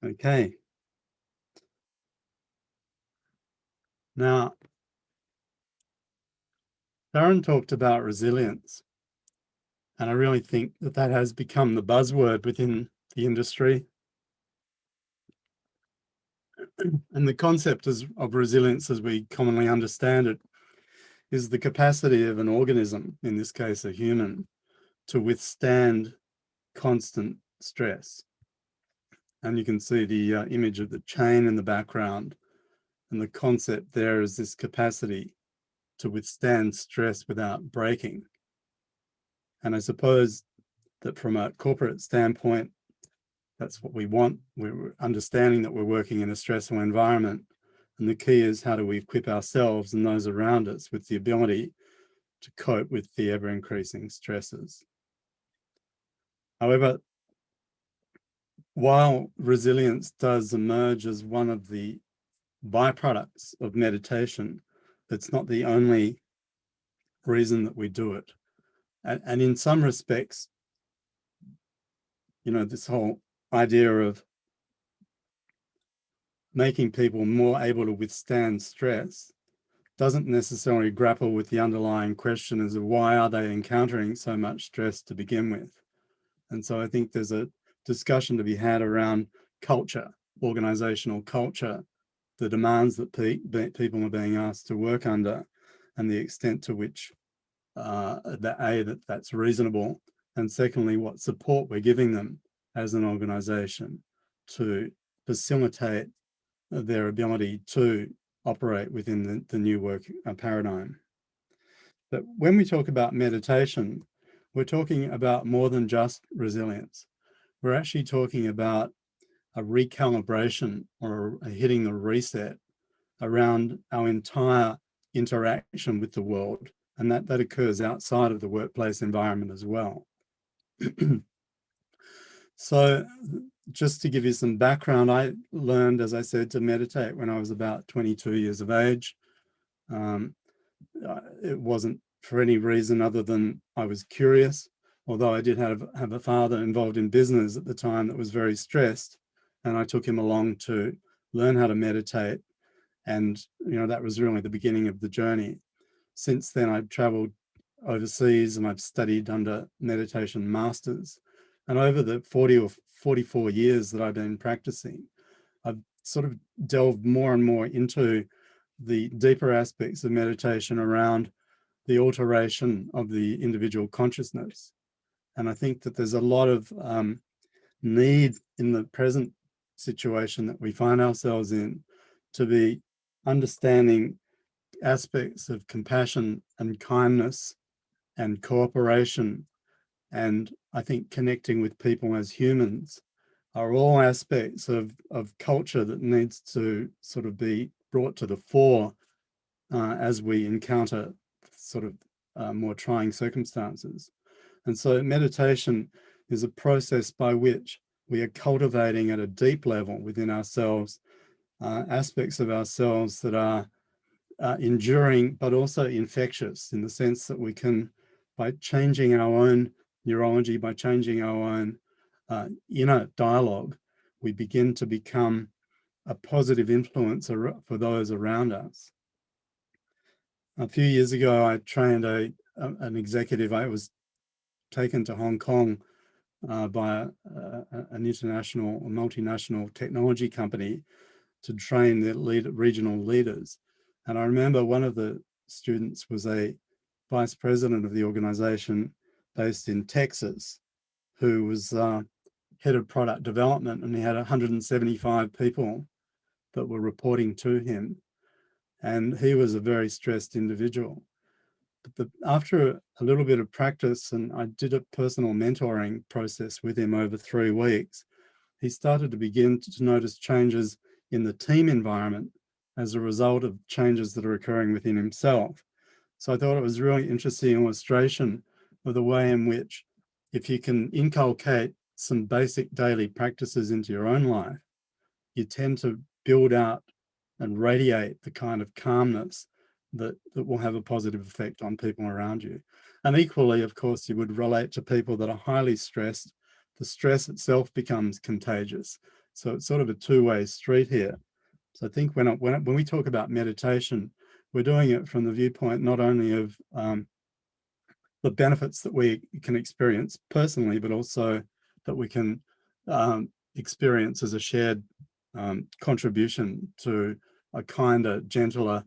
Speaker 2: Okay. Now, Darren talked about resilience, and I really think that that has become the buzzword within the industry. And the concept of resilience, as we commonly understand it, is the capacity of an organism, in this case a human, to withstand constant stress. And you can see the image of the chain in the background. And the concept there is this capacity to withstand stress without breaking. And I suppose that from a corporate standpoint, that's what we want. We're understanding that we're working in a stressful environment. And the key is, how do we equip ourselves and those around us with the ability to cope with the ever-increasing stresses. However, while resilience does emerge as one of the byproducts of meditation, it's not the only reason that we do it. And in some respects, you know, this whole idea of making people more able to withstand stress doesn't necessarily grapple with the underlying question as to why are they encountering so much stress to begin with. And so I think there's a discussion to be had around culture, organizational culture, the demands that people are being asked to work under, and the extent to which that's reasonable, and secondly, what support we're giving them as an organization to facilitate their ability to operate within the new work paradigm. But when we talk about meditation, we're talking about more than just resilience. We're actually talking about a recalibration or a hitting the reset around our entire interaction with the world. And that occurs outside of the workplace environment as well. So just to give you some background, I learned, as I said, to meditate when I was about 22 years of age. It wasn't for any reason other than I was curious, although I did have a father involved in business at the time that was very stressed, and I took him along to learn how to meditate. And, you know, that was really the beginning of the journey. Since then, I've traveled overseas and I've studied under meditation masters. And over the 40 or 44 years that I've been practicing, I've sort of delved more and more into the deeper aspects of meditation around the alteration of the individual consciousness. And I think that there's a lot of need in the present situation that we find ourselves in to be understanding aspects of compassion and kindness and cooperation, and I think connecting with people as humans are all aspects of culture that needs to sort of be brought to the fore as we encounter sort of more trying circumstances. And so meditation is a process by which we are cultivating at a deep level within ourselves aspects of ourselves that are enduring, but also infectious, in the sense that we can, by changing our own neurology, by changing our own inner dialogue, we begin to become a positive influence for those around us. A few years ago, I trained an executive. I was taken to Hong Kong by an international, multinational technology company to train the regional leaders. And I remember one of the students was a vice president of the organization based in Texas, who was head of product development, and he had 175 people that were reporting to him. And he was a very stressed individual. But after a little bit of practice, and I did a personal mentoring process with him over 3 weeks, he started to begin to notice changes in the team environment as a result of changes that are occurring within himself. So I thought it was a really interesting illustration of the way in which, if you can inculcate some basic daily practices into your own life, you tend to build out and radiate the kind of calmness that will have a positive effect on people around you. And equally, of course, you would relate to people that are highly stressed. The stress itself becomes contagious. So it's sort of a two-way street here. So I think when we talk about meditation, we're doing it from the viewpoint not only of the benefits that we can experience personally, but also that we can experience as a shared contribution to a kinder, gentler,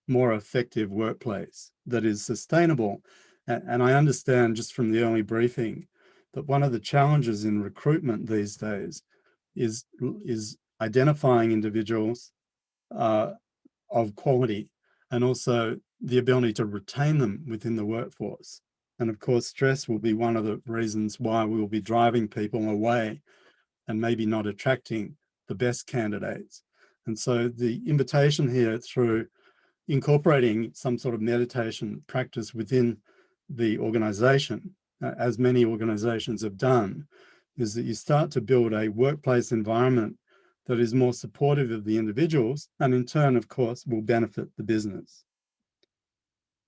Speaker 2: more effective workplace that is sustainable. And I understand just from the early briefing that one of the challenges in recruitment these days is identifying individuals of quality, and also the ability to retain them within the workforce. And of course, stress will be one of the reasons why we will be driving people away and maybe not attracting the best candidates. And so the invitation here, through incorporating some sort of meditation practice within the organization, as many organizations have done, is that you start to build a workplace environment that is more supportive of the individuals, and in turn, of course, will benefit the business.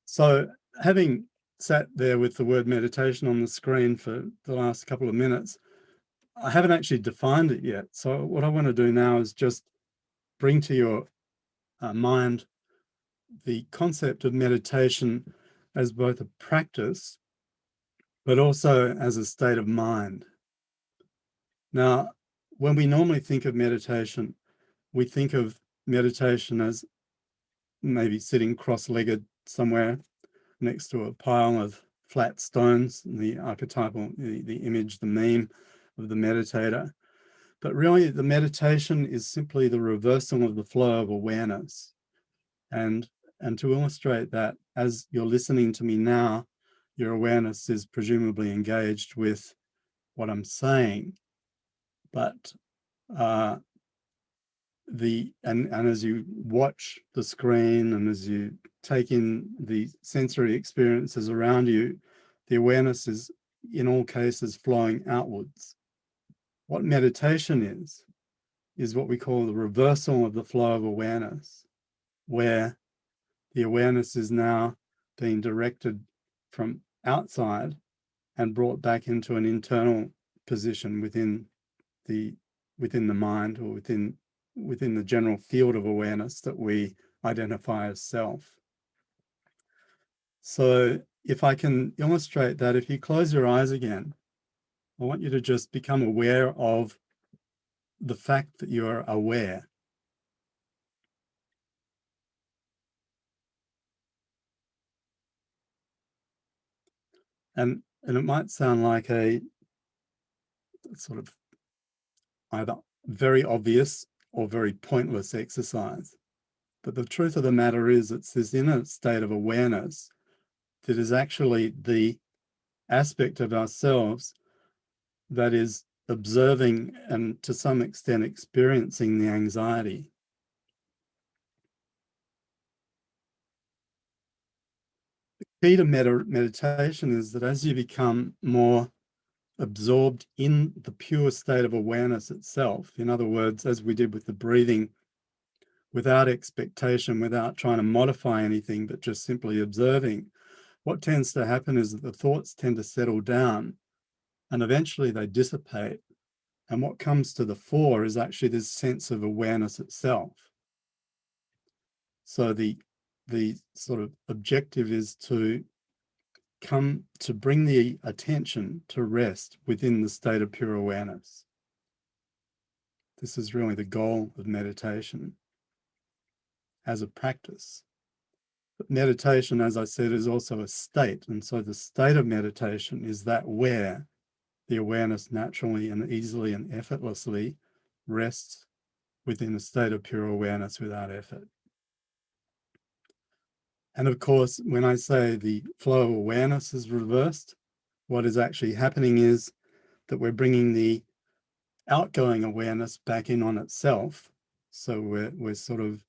Speaker 2: So having sat there with the word meditation on the screen for the last couple of minutes, I haven't actually defined it yet. So what I want to do now is just bring to your mind the concept of meditation as both a practice, but also as a state of mind. Now, when we normally think of meditation, we think of meditation as maybe sitting cross-legged somewhere next to a pile of flat stones, the archetypal, the image, the meme of the meditator. But really, the meditation is simply the reversal of the flow of awareness. And to illustrate that, as you're listening to me now, your awareness is presumably engaged with what I'm saying. But as you watch the screen and as you take in the sensory experiences around you, the awareness is in all cases flowing outwards. What meditation is what we call the reversal of the flow of awareness, where the awareness is now being directed from outside and brought back into an internal position within the mind, or within the general field of awareness that we identify as self. So if I can illustrate that, if you close your eyes again, I want you to just become aware of the fact that you are aware. And it might sound like a sort of either very obvious or very pointless exercise. But the truth of the matter is, it's this inner state of awareness that is actually the aspect of ourselves that is observing and to some extent experiencing the anxiety. The key to meditation is that as you become more absorbed in the pure state of awareness itself, in other words, as we did with the breathing, without expectation, without trying to modify anything, but just simply observing, what tends to happen is that the thoughts tend to settle down and eventually they dissipate. And what comes to the fore is actually this sense of awareness itself. So the sort of objective is to bring the attention to rest within the state of pure awareness. This is really the goal of meditation as a practice. But meditation, as I said, is also a state. And so the state of meditation is that where the awareness naturally and easily and effortlessly rests within a state of pure awareness without effort. And of course, when I say the flow of awareness is reversed, what is actually happening is that we're bringing the outgoing awareness back in on itself. So we're sort of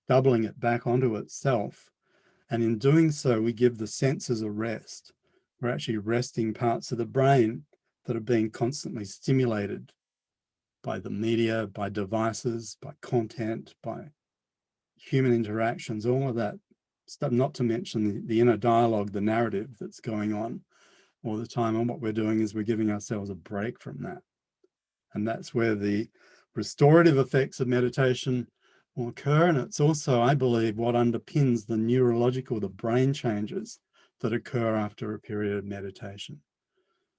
Speaker 2: doubling it back onto itself. And in doing so, we give the senses a rest. We're actually resting parts of the brain that are being constantly stimulated by the media, by devices, by content, by human interactions, all of that stuff, not to mention the inner dialogue, the narrative that's going on all the time. And what we're doing is we're giving ourselves a break from that. And that's where the restorative effects of meditation will occur. And it's also, I believe, what underpins the neurological, the brain changes that occur after a period of meditation.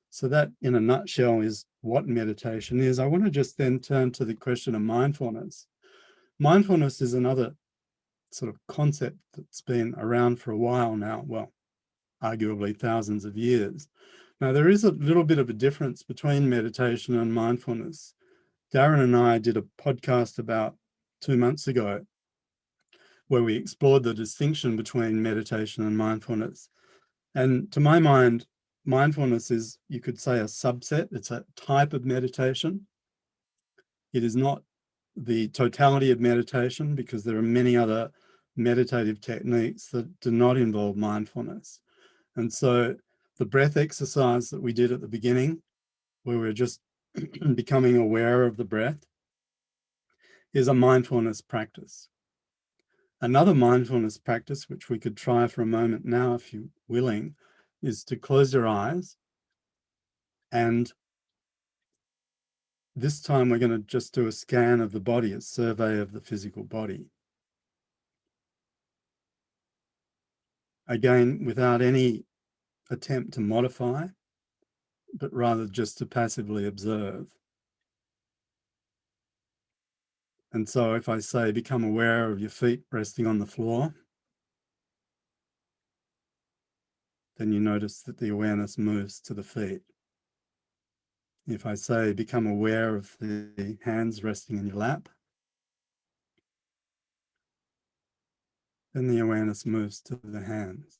Speaker 2: So that, in a nutshell, is what meditation is. I want to just then turn to the question of mindfulness. Mindfulness is another sort of concept that's been around for a while now, well, arguably thousands of years. Now, there is a little bit of a difference between meditation and mindfulness. Darren and I did a podcast about 2 months ago where we explored the distinction between meditation and mindfulness. And to my mind, mindfulness is, you could say, a subset. It's a type of meditation. It is not the totality of meditation because there are many other meditative techniques that do not involve mindfulness. And so the breath exercise that we did at the beginning, where we're just becoming aware of the breath, is a mindfulness practice. Another mindfulness practice, which we could try for a moment now, if you're willing, is to close your eyes. And this time we're going to just do a scan of the body, a survey of the physical body. Again, without any attempt to modify, but rather just to passively observe. And so if I say, become aware of your feet resting on the floor, then you notice that the awareness moves to the feet. If I say, become aware of the hands resting in your lap, then the awareness moves to the hands.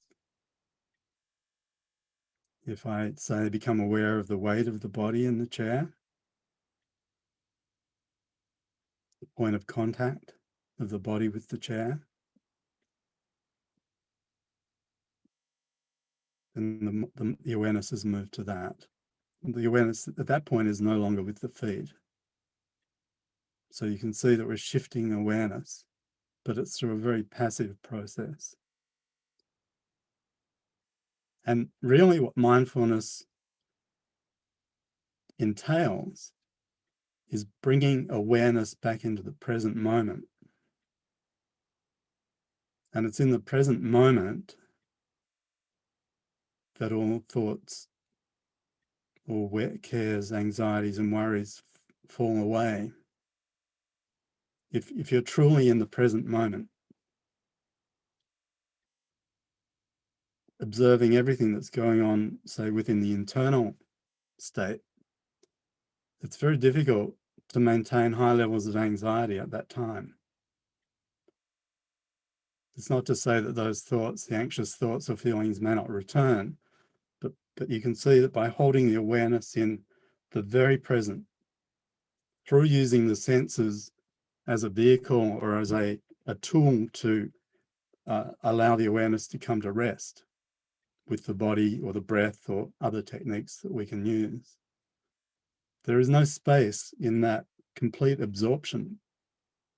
Speaker 2: If I say, become aware of the weight of the body in the chair, the point of contact of the body with the chair, then the awareness has moved to that. The awareness at that point is no longer with the feet. So you can see that we're shifting awareness, but it's through a very passive process. And really what mindfulness entails is bringing awareness back into the present moment. And it's in the present moment that all thoughts, all cares, anxieties, and worries fall away. If you're truly in the present moment, observing everything that's going on, say, within the internal state, it's very difficult to maintain high levels of anxiety at that time. It's not to say that those thoughts, the anxious thoughts or feelings, may not return, but you can see that by holding the awareness in the very present, through using the senses as a vehicle or as a tool to allow the awareness to come to rest with the body or the breath or other techniques that we can use. There is no space in that complete absorption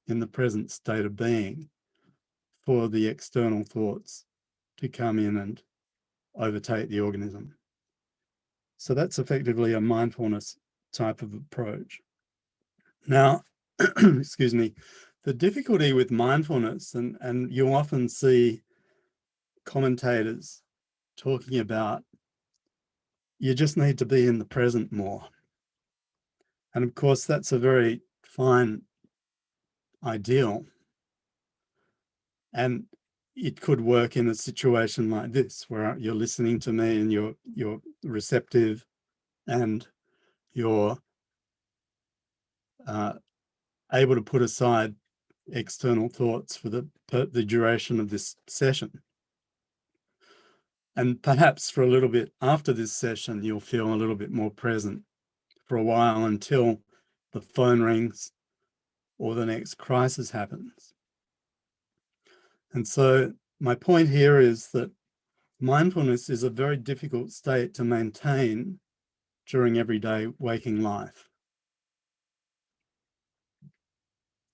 Speaker 2: in the present state of being for the external thoughts to come in and overtake the organism. So that's effectively a mindfulness type of approach. Now, excuse me, the difficulty with mindfulness, and you often see commentators talking about, you just need to be in the present more. And of course, that's a very fine ideal. And it could work in a situation like this, where you're listening to me and you're receptive and you're able to put aside external thoughts for the duration of this session. And perhaps for a little bit after this session, you'll feel a little bit more present for a while until the phone rings or the next crisis happens. And so my point here is that mindfulness is a very difficult state to maintain during everyday waking life.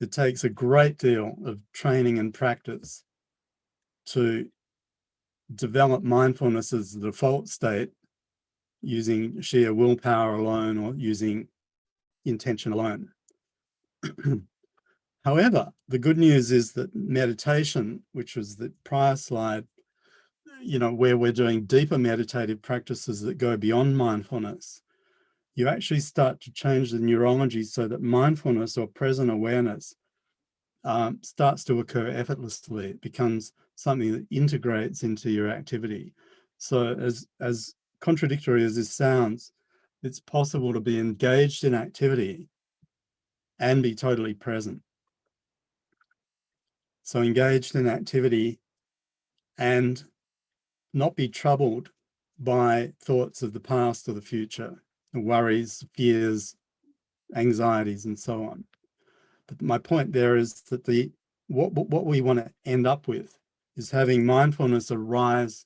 Speaker 2: It takes a great deal of training and practice to develop mindfulness as the default state using sheer willpower alone or using intention alone. However, the good news is that meditation, which was the prior slide, where we're doing deeper meditative practices that go beyond mindfulness, you actually start to change the neurology so that mindfulness or present awareness starts to occur effortlessly. It becomes something that integrates into your activity. So as contradictory as this sounds, it's possible to be engaged in activity and be totally present. So engaged in activity and not be troubled by thoughts of the past or the future, the worries, fears, anxieties, and so on. But my point there is that what we want to end up with is having mindfulness arise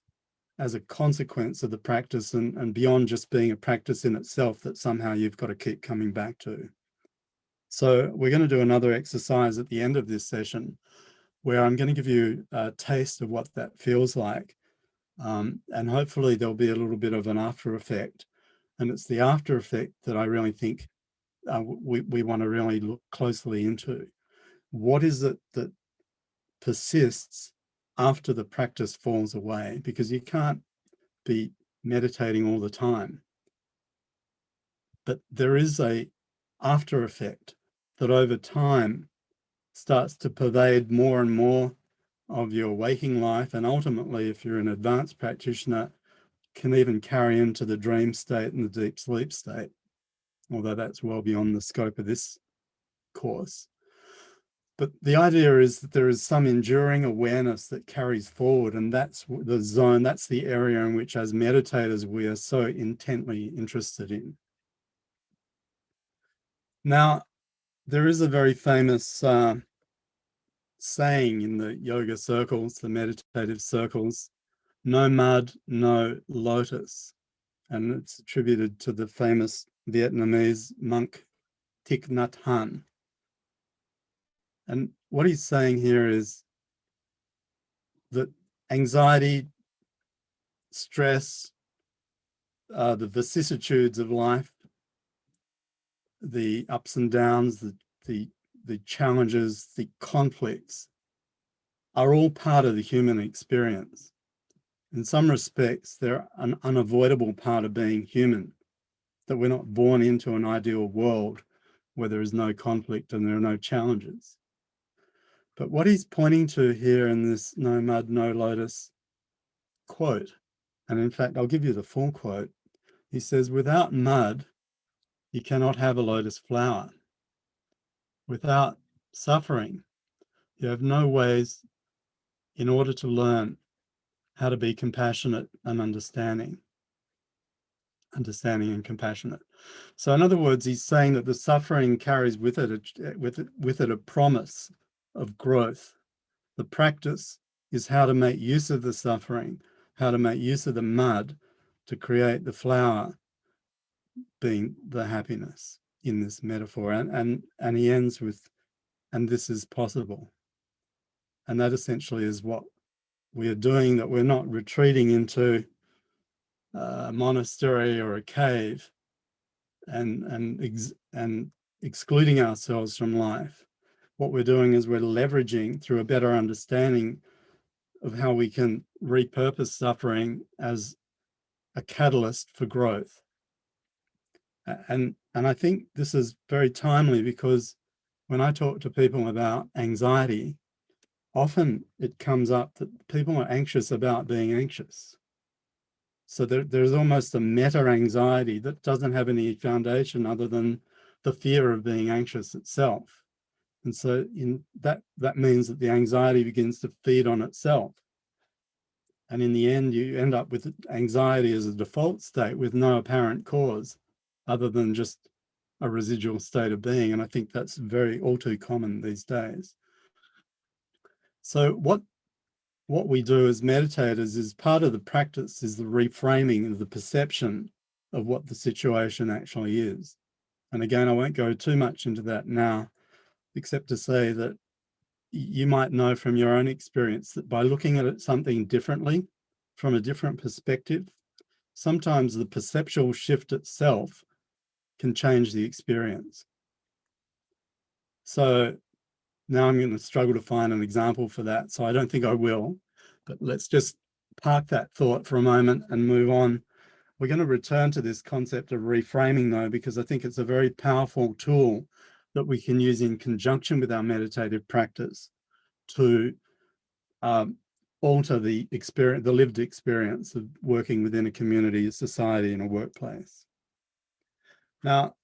Speaker 2: as a consequence of the practice and beyond just being a practice in itself that somehow you've got to keep coming back to. So we're going to do another exercise at the end of this session where I'm going to give you a taste of what that feels like. And hopefully there'll be a little bit of an after effect. And it's the after effect that I really think we want to really look closely into. What is it that persists after the practice falls away? Because you can't be meditating all the time. But there is a after effect that over time starts to pervade more and more of your waking life, and ultimately, if you're an advanced practitioner, can even carry into the dream state and the deep sleep state, although that's well beyond the scope of this course. But the idea is that there is some enduring awareness that carries forward, and that's the zone, that's the area in which as meditators we are so intently interested in. Now, there is a very famous saying in the yoga circles, the meditative circles, no mud, no lotus. And it's attributed to the famous Vietnamese monk Thich Nhat Hanh. And what he's saying here is that anxiety, stress, the vicissitudes of life, the ups and downs, the challenges, the conflicts are all part of the human experience. In some respects, they're an unavoidable part of being human, that we're not born into an ideal world where there is no conflict and there are no challenges. But what he's pointing to here in this no mud, no lotus quote, and in fact, I'll give you the full quote. He says, without mud, you cannot have a lotus flower. Without suffering, you have no ways in order to learn how to be compassionate and understanding and compassionate. So in other words, he's saying that the suffering carries with it a promise of growth. The practice is how to make use of the suffering, how to make use of the mud to create the flower, being the happiness in this metaphor. And he ends with, and this is possible. And that essentially is what we are doing, that we're not retreating into a monastery or a cave and excluding ourselves from life. What we're doing is we're leveraging through a better understanding of how we can repurpose suffering as a catalyst for growth. And I think this is very timely, because when I talk to people about anxiety, often it comes up that people are anxious about being anxious. So there's almost a meta anxiety that doesn't have any foundation other than the fear of being anxious itself. And so that means that the anxiety begins to feed on itself. And in the end, you end up with anxiety as a default state with no apparent cause other than just a residual state of being. And I think that's all too common these days. So what we do as meditators is part of the practice is the reframing of the perception of what the situation actually is. And again, I won't go too much into that now, except to say that you might know from your own experience that by looking at something differently, from a different perspective, sometimes the perceptual shift itself can change the experience. So now I'm going to struggle to find an example for that, so I don't think I will, but let's just park that thought for a moment and move on. We're going to return to this concept of reframing, though, because I think it's a very powerful tool that we can use in conjunction with our meditative practice to alter the experience, the lived experience of working within a community, a society, and a workplace. Now,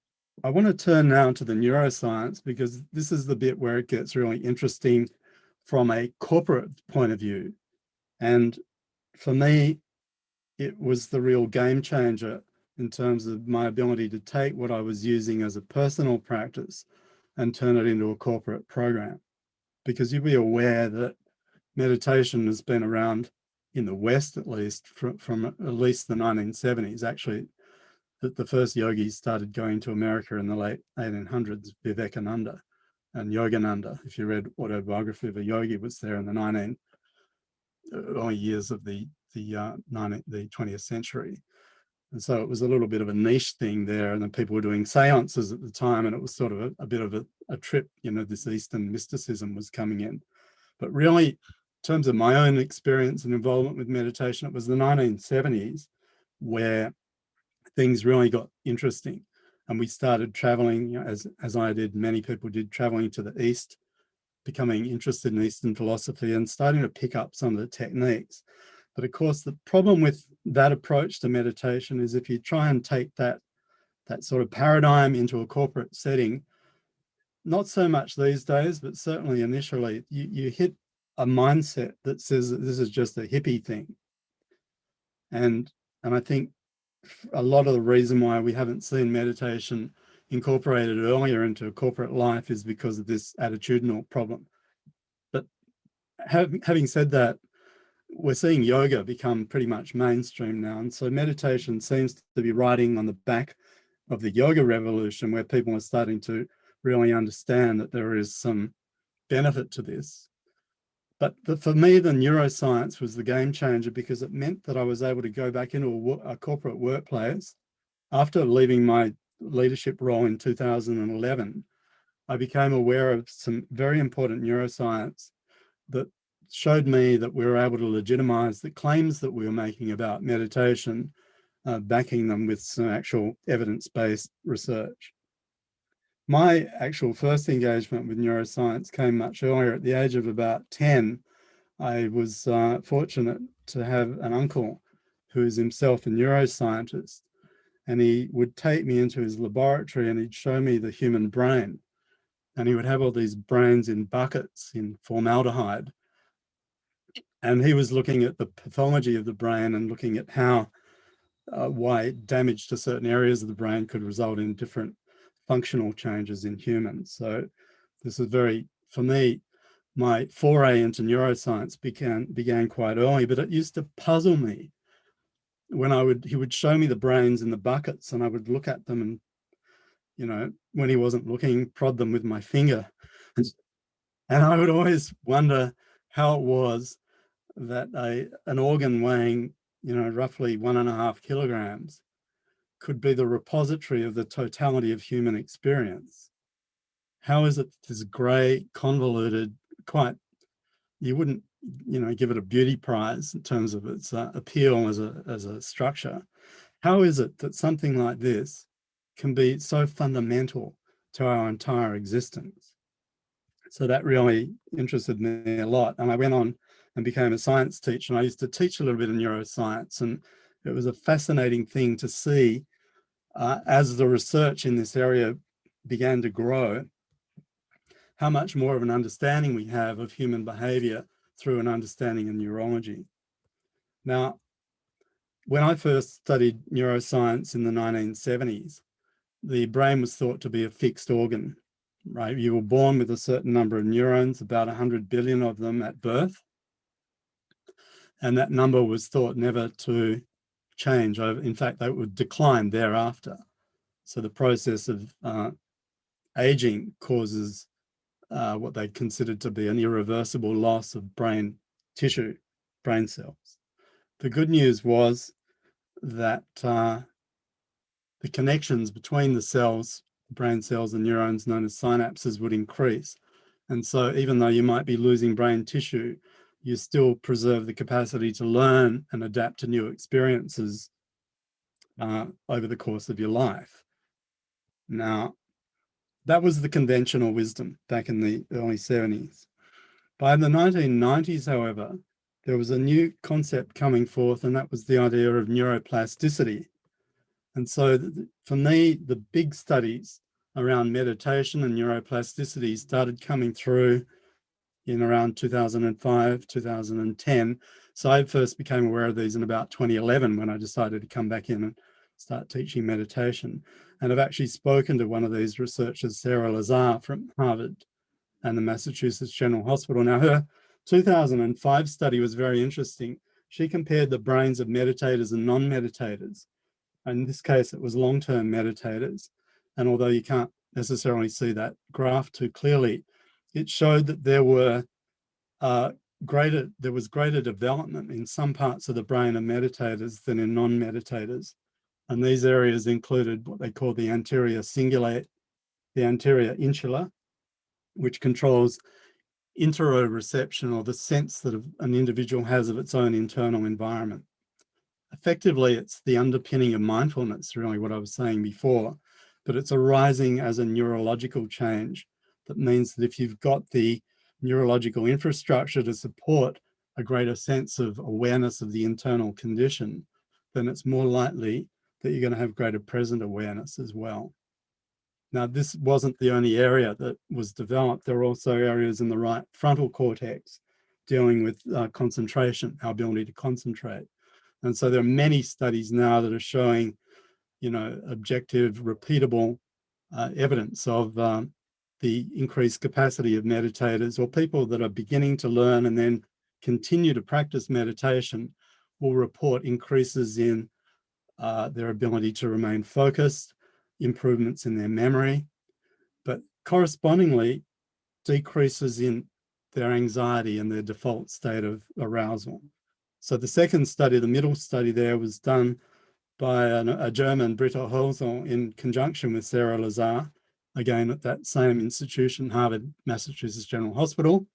Speaker 2: I want to turn now to the neuroscience, because this is the bit where it gets really interesting from a corporate point of view. And for me, it was the real game changer in terms of my ability to take what I was using as a personal practice and turn it into a corporate program. Because you'll be aware that meditation has been around in the West, at least, from at least the 1970s. Actually, the first yogis started going to America in the late 1800s, Vivekananda and Yogananda. If you read Autobiography of a Yogi, was there in the early years of the 20th century. And so it was a little bit of a niche thing there, and then people were doing seances at the time, and it was sort of a bit of a trip, this Eastern mysticism was coming in. But really, in terms of my own experience and involvement with meditation, it was the 1970s where things really got interesting. And we started traveling, as I did, many people did, traveling to the East, becoming interested in Eastern philosophy and starting to pick up some of the techniques. But of course, the problem with that approach to meditation is if you try and take that sort of paradigm into a corporate setting, not so much these days, but certainly initially, you hit a mindset that says that this is just a hippie thing. And I think a lot of the reason why we haven't seen meditation incorporated earlier into corporate life is because of this attitudinal problem. But having said that, we're seeing yoga become pretty much mainstream now. And so meditation seems to be riding on the back of the yoga revolution, where people are starting to really understand that there is some benefit to this. But for me, the neuroscience was the game changer, because it meant that I was able to go back into a corporate workplace. After leaving my leadership role in 2011, I became aware of some very important neuroscience that showed me that we were able to legitimize the claims that we were making about meditation, backing them with some actual evidence-based research. My actual first engagement with neuroscience came much earlier. At the age of about 10, I was fortunate to have an uncle who is himself a neuroscientist, and he would take me into his laboratory and he'd show me the human brain. And he would have all these brains in buckets in formaldehyde. And he was looking at the pathology of the brain and looking at how, why damage to certain areas of the brain could result in different functional changes in humans. So this is for me, my foray into neuroscience began quite early, but it used to puzzle me when he would show me the brains in the buckets, and I would look at them and, when he wasn't looking, prod them with my finger. And I would always wonder how it was that an organ weighing roughly 1.5 kilograms, could be the repository of the totality of human experience? How is it this grey, convoluted, you wouldn't, give it a beauty prize in terms of its appeal as a structure. How is it that something like this can be so fundamental to our entire existence? So that really interested me a lot. And I went on and became a science teacher. And I used to teach a little bit of neuroscience. And it was a fascinating thing to see as the research in this area began to grow, how much more of an understanding we have of human behavior through an understanding of neurology. Now, when I first studied neuroscience in the 1970s, the brain was thought to be a fixed organ, right? You were born with a certain number of neurons, about 100 billion of them at birth. And that number was thought never to change. In fact, they would decline thereafter. So the process of aging causes what they considered to be an irreversible loss of brain tissue, brain cells. The good news was that the connections between the cells, brain cells and neurons known as synapses would increase. And so even though you might be losing brain tissue, you still preserve the capacity to learn and adapt to new experiences over the course of your life. Now, that was the conventional wisdom back in the early 70s. By the 1990s, however, there was a new concept coming forth, and that was the idea of neuroplasticity. And so for me, the big studies around meditation and neuroplasticity started coming through in around 2005, 2010. So I first became aware of these in about 2011 when I decided to come back in and start teaching meditation. And I've actually spoken to one of these researchers, Sarah Lazar from Harvard and the Massachusetts General Hospital. Now, her 2005 study was very interesting. She compared the brains of meditators and non-meditators. In this case, it was long-term meditators. And although you can't necessarily see that graph too clearly, it showed that there was greater development in some parts of the brain of meditators than in non-meditators. And these areas included what they call the anterior cingulate, the anterior insula, which controls interoception, or the sense that an individual has of its own internal environment. Effectively, it's the underpinning of mindfulness, really what I was saying before, but it's arising as a neurological change. That means that if you've got the neurological infrastructure to support a greater sense of awareness of the internal condition, then it's more likely that you're going to have greater present awareness as well. Now, this wasn't the only area that was developed. There are also areas in the right frontal cortex dealing with concentration, our ability to concentrate. And so there are many studies now that are showing, objective, repeatable evidence of the increased capacity of meditators, or people that are beginning to learn and then continue to practice meditation will report increases in their ability to remain focused, improvements in their memory, but correspondingly decreases in their anxiety and their default state of arousal. So the second study, the middle study there, was done by a German, Britta Hölzel, in conjunction with Sarah Lazar, again at that same institution, Harvard, Massachusetts General Hospital.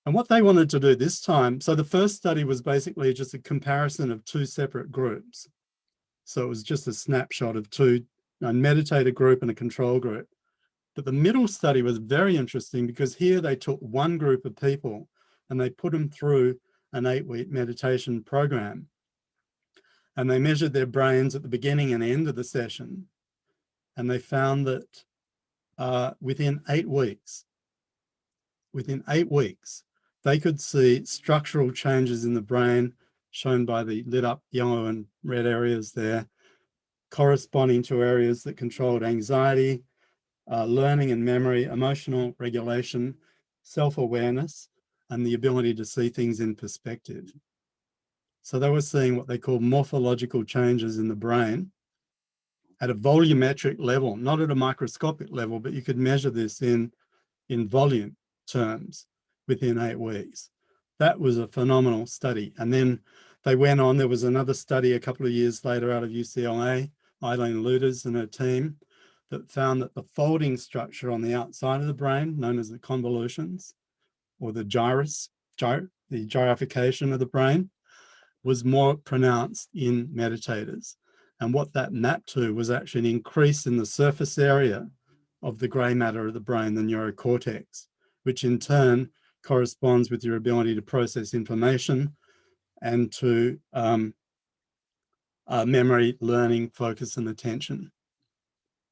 Speaker 2: And what they wanted to do this time, so the first study was basically just a comparison of two separate groups. So it was just a snapshot of two, a meditator group and a control group. But the middle study was very interesting because here they took one group of people and they put them through an 8-week meditation program. And they measured their brains at the beginning and end of the session. And they found that within 8 weeks, they could see structural changes in the brain shown by the lit up yellow and red areas there, corresponding to areas that controlled anxiety, learning and memory, emotional regulation, self-awareness, and the ability to see things in perspective. So they were seeing what they call morphological changes in the brain at a volumetric level, not at a microscopic level, but you could measure this in volume terms within 8 weeks. That was a phenomenal study. And then They went on, there was another study a couple of years later out of UCLA, Eileen Luders and her team, that found that the folding structure on the outside of the brain, known as the convolutions, or the gyrus, the gyrification of the brain, was more pronounced in meditators. And what that mapped to was actually an increase in the surface area of the grey matter of the brain, the neurocortex, which in turn corresponds with your ability to process information and to memory, learning, focus, and attention.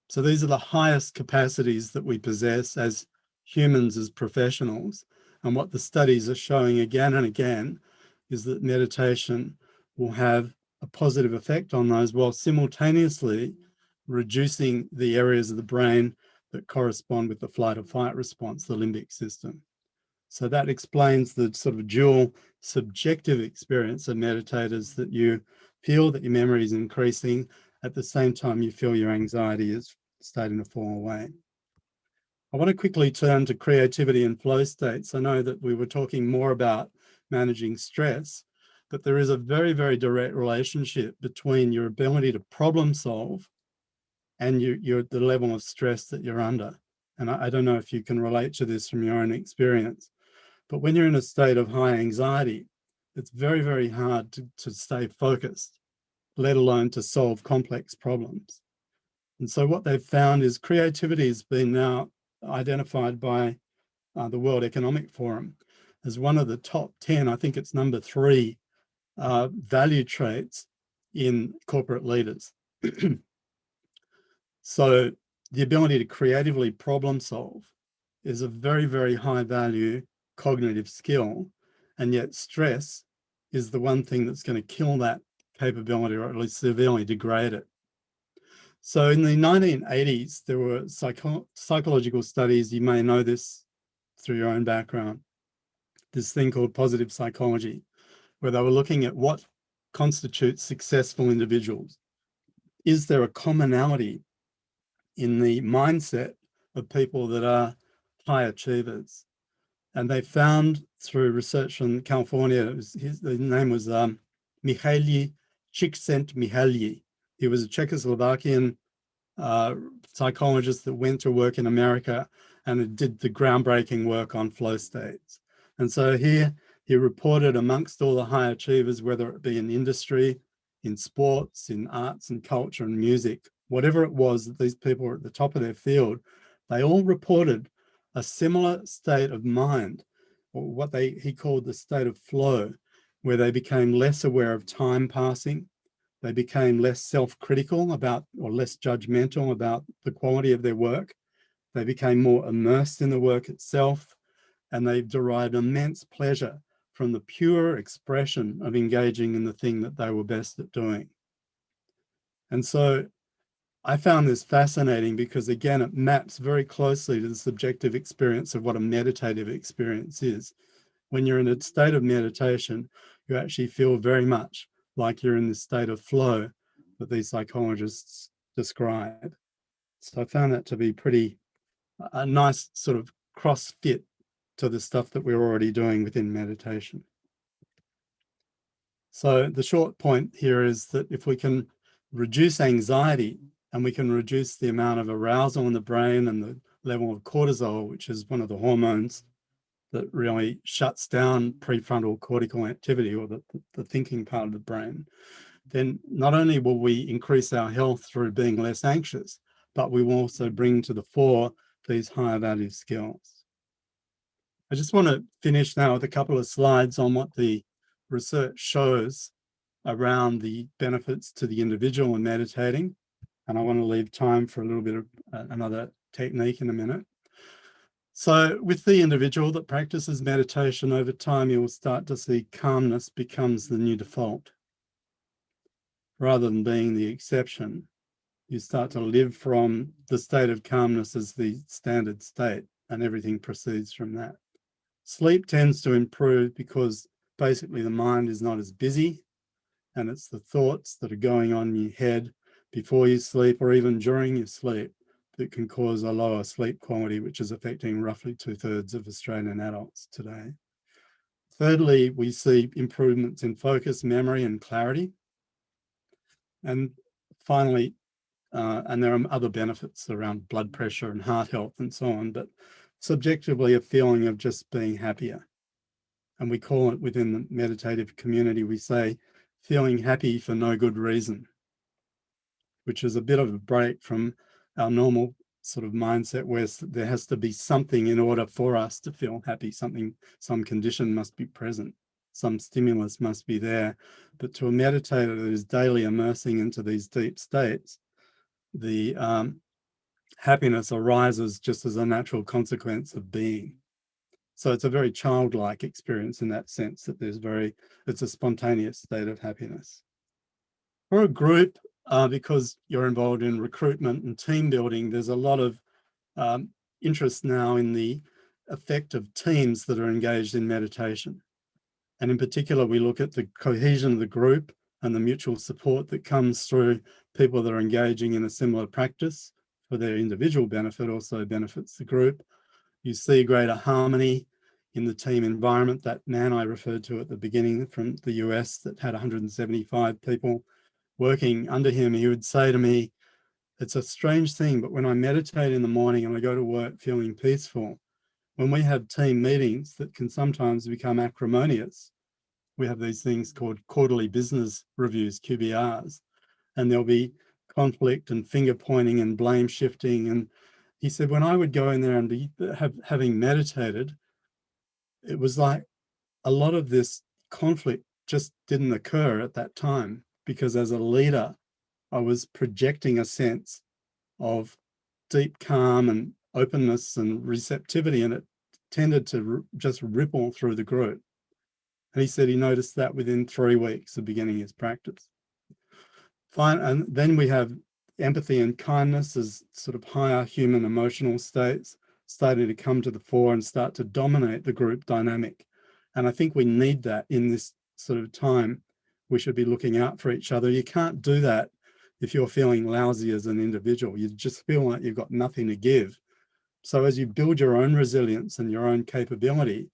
Speaker 2: So these are the highest capacities that we possess as humans, as professionals. And what the studies are showing again and again is that meditation will have a positive effect on those while simultaneously reducing the areas of the brain that correspond with the flight or fight response, the limbic system. So that explains the sort of dual subjective experience of meditators, that you feel that your memory is increasing, at the same time you feel your anxiety is starting to fall away. I want to quickly turn to creativity and flow states. I know that we were talking more about managing stress, but there is a very, very direct relationship between your ability to problem solve and the level of stress that you're under. And I don't know if you can relate to this from your own experience, but when you're in a state of high anxiety, it's very, very hard to stay focused, let alone to solve complex problems. And so what they've found is creativity has been now identified by the World Economic Forum as one of the top 10, I think it's number 3, value traits in corporate leaders. So the ability to creatively problem solve is a very, very high value cognitive skill, and yet stress is the one thing that's going to kill that capability, or at least severely degrade it. So in the 1980s, there were psychological studies, you may know this through your own background, this thing called positive psychology, where they were looking at what constitutes successful individuals. Is there a commonality in the mindset of people that are high achievers? And they found through research in California, the name was Mihaly Csikszentmihalyi. He was a Czechoslovakian psychologist that went to work in America and did the groundbreaking work on flow states. And so here he reported amongst all the high achievers, whether it be in industry, in sports, in arts and culture and music, whatever it was that these people were at the top of their field, they all reported a similar state of mind, or what he called the state of flow, where they became less aware of time passing. They became less self-critical about, or less judgmental about the quality of their work. They became more immersed in the work itself, and they derived immense pleasure from the pure expression of engaging in the thing that they were best at doing. And so I found this fascinating because, again, it maps very closely to the subjective experience of what a meditative experience is. When you're in a state of meditation, you actually feel very much like you're in this state of flow that these psychologists describe. So I found that to be a nice sort of cross fit to the stuff that we're already doing within meditation. So the short point here is that if we can reduce anxiety and we can reduce the amount of arousal in the brain and the level of cortisol, which is one of the hormones that really shuts down prefrontal cortical activity, or the thinking part of the brain, then not only will we increase our health through being less anxious, but we will also bring to the fore these higher value skills. I just want to finish now with a couple of slides on what the research shows around the benefits to the individual in meditating. And I want to leave time for a little bit of another technique in a minute. So with the individual that practices meditation over time, you will start to see calmness becomes the new default. Rather than being the exception, you start to live from the state of calmness as the standard state, and everything proceeds from that. Sleep tends to improve because basically the mind is not as busy, and it's the thoughts that are going on in your head before you sleep or even during your sleep that can cause a lower sleep quality, which is affecting roughly 2/3 of Australian adults today. Thirdly, we see improvements in focus, memory, and clarity. And finally, and there are other benefits around blood pressure and heart health and so on, but subjectively a feeling of just being happier. And we call it, within the meditative community, we say feeling happy for no good reason, which is a bit of a break from our normal sort of mindset where there has to be something in order for us to feel happy. Some condition must be present, some stimulus must be there. But to a meditator that is daily immersing into these deep states, the happiness arises just as a natural consequence of being. So it's a very childlike experience in that sense, that it's a spontaneous state of happiness. For a group, because you're involved in recruitment and team building, there's a lot of interest now in the effect of teams that are engaged in meditation. And in particular, we look at the cohesion of the group and the mutual support that comes through people that are engaging in a similar practice. For their individual benefit, also benefits the group. You see greater harmony in the team environment. That man I referred to at the beginning from the US that had 175 people working under him, he would say to me, it's a strange thing, but when I meditate in the morning and I go to work feeling peaceful, when we have team meetings that can sometimes become acrimonious, we have these things called quarterly business reviews, QBRs, and there'll be conflict and finger pointing and blame shifting. And he said, when I would go in there and be having meditated, it was like a lot of this conflict just didn't occur at that time, because as a leader, I was projecting a sense of deep calm and openness and receptivity, and it tended to just ripple through the group. And he said he noticed that within 3 weeks of beginning his practice. Fine, and then we have empathy and kindness as sort of higher human emotional states starting to come to the fore and start to dominate the group dynamic. And I think we need that in this sort of time. We should be looking out for each other. You can't do that if you're feeling lousy as an individual. You just feel like you've got nothing to give. So as you build your own resilience and your own capability,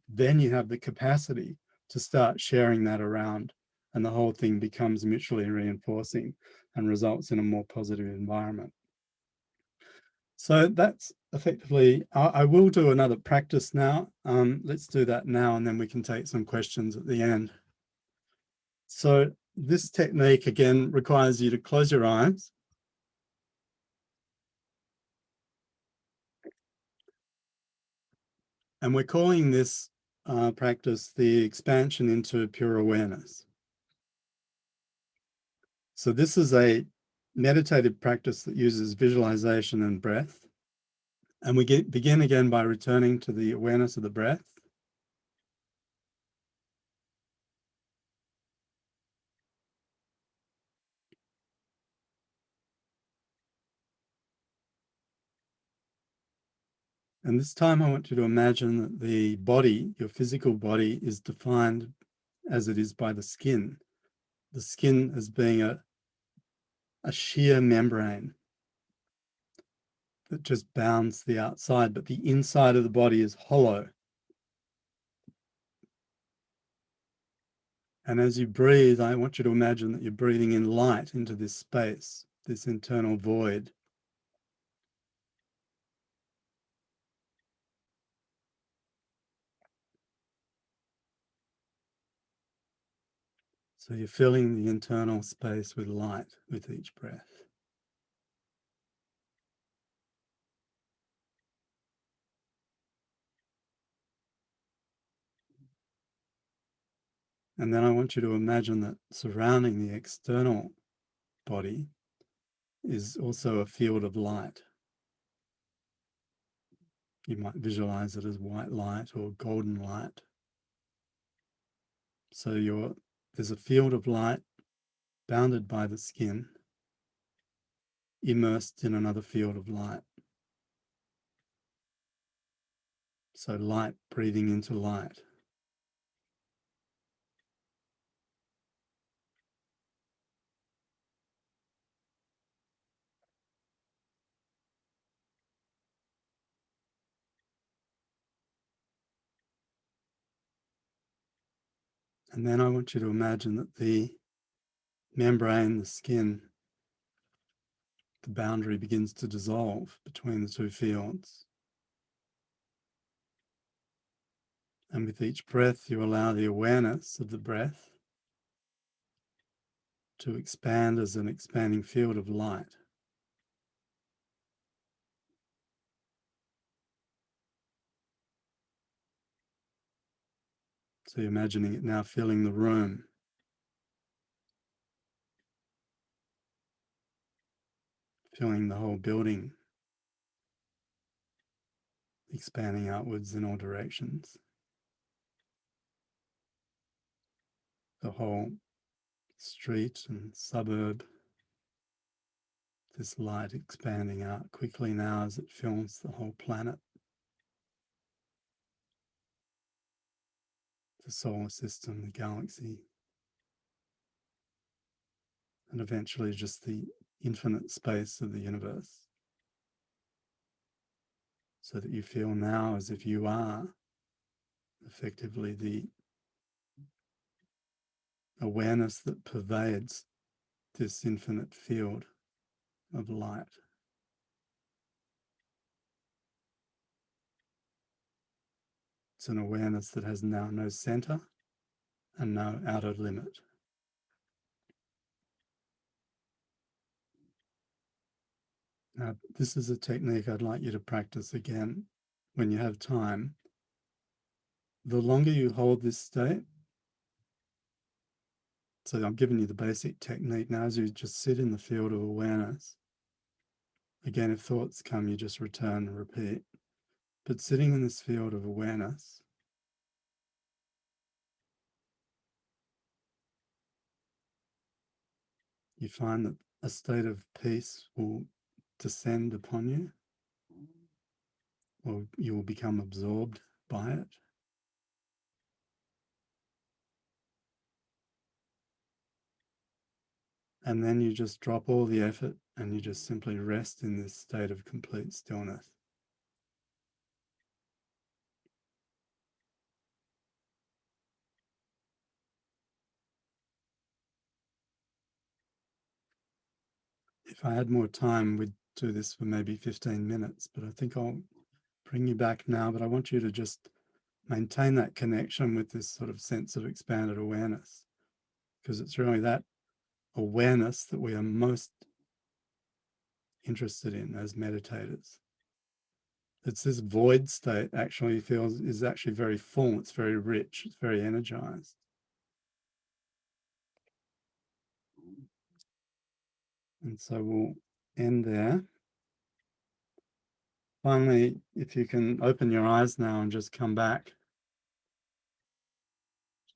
Speaker 2: then you have the capacity to start sharing that around, and the whole thing becomes mutually reinforcing and results in a more positive environment. So that's effectively, I will do another practice now. Let's do that now, and then we can take some questions at the end. So this technique, again, requires you to close your eyes. And we're calling this practice the expansion into pure awareness. So this is a meditative practice that uses visualization and breath. And we begin again by returning to the awareness of the breath. And this time I want you to imagine that the body, your physical body, is defined as it is by the skin. The skin as being a sheer membrane that just bounds the outside, but the inside of the body is hollow. And as you breathe, I want you to imagine that you're breathing in light into this space, this internal void. So you're filling the internal space with light with each breath. And then I want you to imagine that surrounding the external body is also a field of light. You might visualize it as white light or golden light. So there's a field of light bounded by the skin, immersed in another field of light. So light breathing into light. And then I want you to imagine that the membrane, the skin, the boundary begins to dissolve between the two fields. And with each breath, you allow the awareness of the breath to expand as an expanding field of light. So you're imagining it now filling the room. Filling the whole building, expanding outwards in all directions. The whole street and suburb, this light expanding out quickly now as it fills the whole planet, the solar system, the galaxy, and eventually just the infinite space of the universe. So that you feel now as if you are effectively the awareness that pervades this infinite field of light. It's an awareness that has now no center and no outer limit. Now, this is a technique I'd like you to practice again when you have time. The longer you hold this state, so I'm giving you the basic technique now, as you just sit in the field of awareness. Again, if thoughts come, you just return and repeat. But sitting in this field of awareness, you find that a state of peace will descend upon you, or you will become absorbed by it. And then you just drop all the effort and you just simply rest in this state of complete stillness. If I had more time, we'd do this for maybe 15 minutes, but I think I'll bring you back now. But I want you to just maintain that connection with this sort of sense of expanded awareness, because it's really that awareness that we are most interested in as meditators. It's this void state actually is actually very full, it's very rich, it's very energized. And so we'll end there. Finally, if you can open your eyes now and just come back.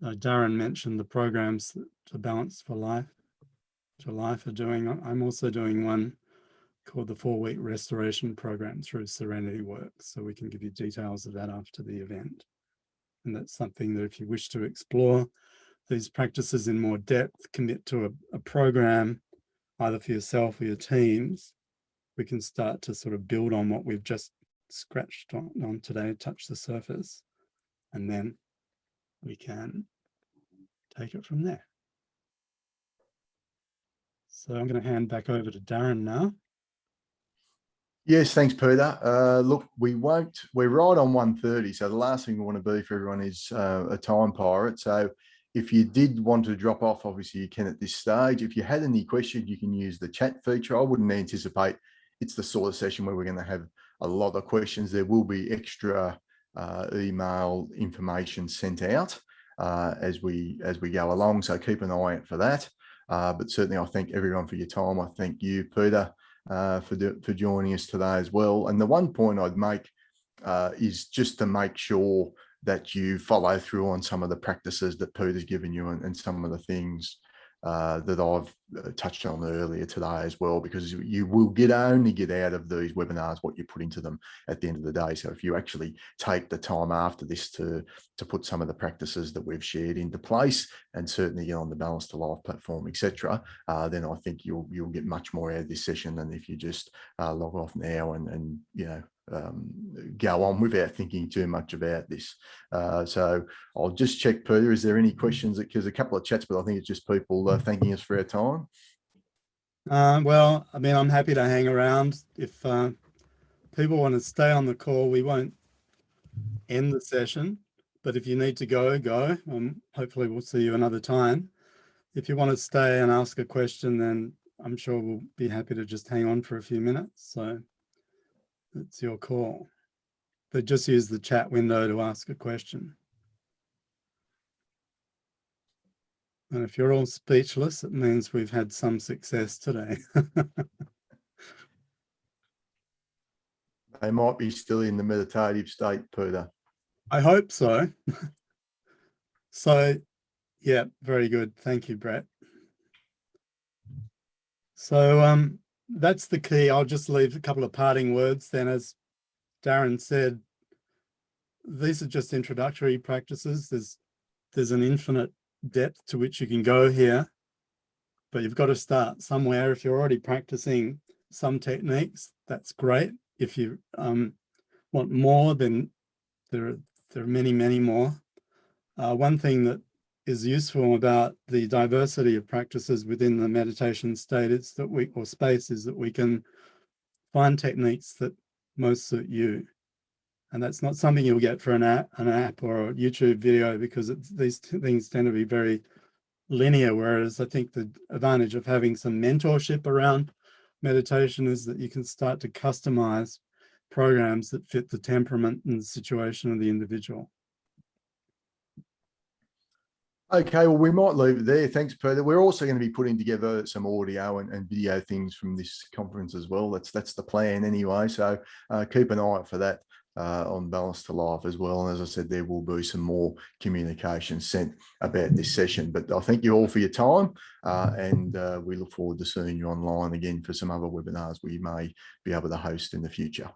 Speaker 2: Darren mentioned the programs that Balance for Life, to Life are doing. I'm also doing one called the 4-week restoration program through SerenityWorks. So we can give you details of that after the event. And that's something that if you wish to explore these practices in more depth, commit to a program, either for yourself or your teams, we can start to sort of build on what we've just scratched on today, touch the surface, and then we can take it from there. So I'm going to hand back over to Darren now.
Speaker 1: Yes, thanks, Peter. Look, we're right on 1:30. So the last thing we want to be for everyone is a time pirate. So if you did want to drop off, obviously you can at this stage. If you had any questions, you can use the chat feature. I wouldn't anticipate it's the sort of session where we're going to have a lot of questions. There will be extra email information sent out as we go along. So keep an eye out for that. But certainly I thank everyone for your time. I thank you, Peter, for joining us today as well. And the one point I'd make is just to make sure that you follow through on some of the practices that Peter's given you and some of the things that I've touched on earlier today as well, because you will only get out of these webinars what you put into them at the end of the day. So if you actually take the time after this to put some of the practices that we've shared into place, and certainly on the Balance to Life platform, etc., then I think you'll get much more out of this session than if you just log off now and go on without thinking too much about this. So I'll just check, Peter, is there any questions? Because a couple of chats, but I think it's just people thanking us for our time.
Speaker 2: Well, I mean, I'm happy to hang around. If people want to stay on the call, we won't end the session, but if you need to go, go. Hopefully we'll see you another time. If you want to stay and ask a question, then I'm sure we'll be happy to just hang on for a few minutes. So it's your call. But just use the chat window to ask a question. And if you're all speechless, it means we've had some success today.
Speaker 1: They might be still in the meditative state, Peter.
Speaker 2: I hope so. So, yeah, very good. Thank you, Brett. So that's the key. I'll just leave a couple of parting words then. As Darren said, these are just introductory practices. There's an infinite depth to which you can go here, but you've got to start somewhere. If you're already practicing some techniques, that's great. If you want more, then there are many, many more. One thing that is useful about the diversity of practices within the meditation state is that space is that we can find techniques that most suit you. And that's not something you'll get for an app or a YouTube video, because these things tend to be very linear. Whereas I think the advantage of having some mentorship around meditation is that you can start to customize programs that fit the temperament and the situation of the individual.
Speaker 1: Okay, well, we might leave it there. Thanks, Peter. We're also going to be putting together some audio and video things from this conference as well. That's the plan anyway. So keep an eye out for that on Balance to Life as well. And as I said, there will be some more communication sent about this session. But I thank you all for your time, and we look forward to seeing you online again for some other webinars we may be able to host in the future.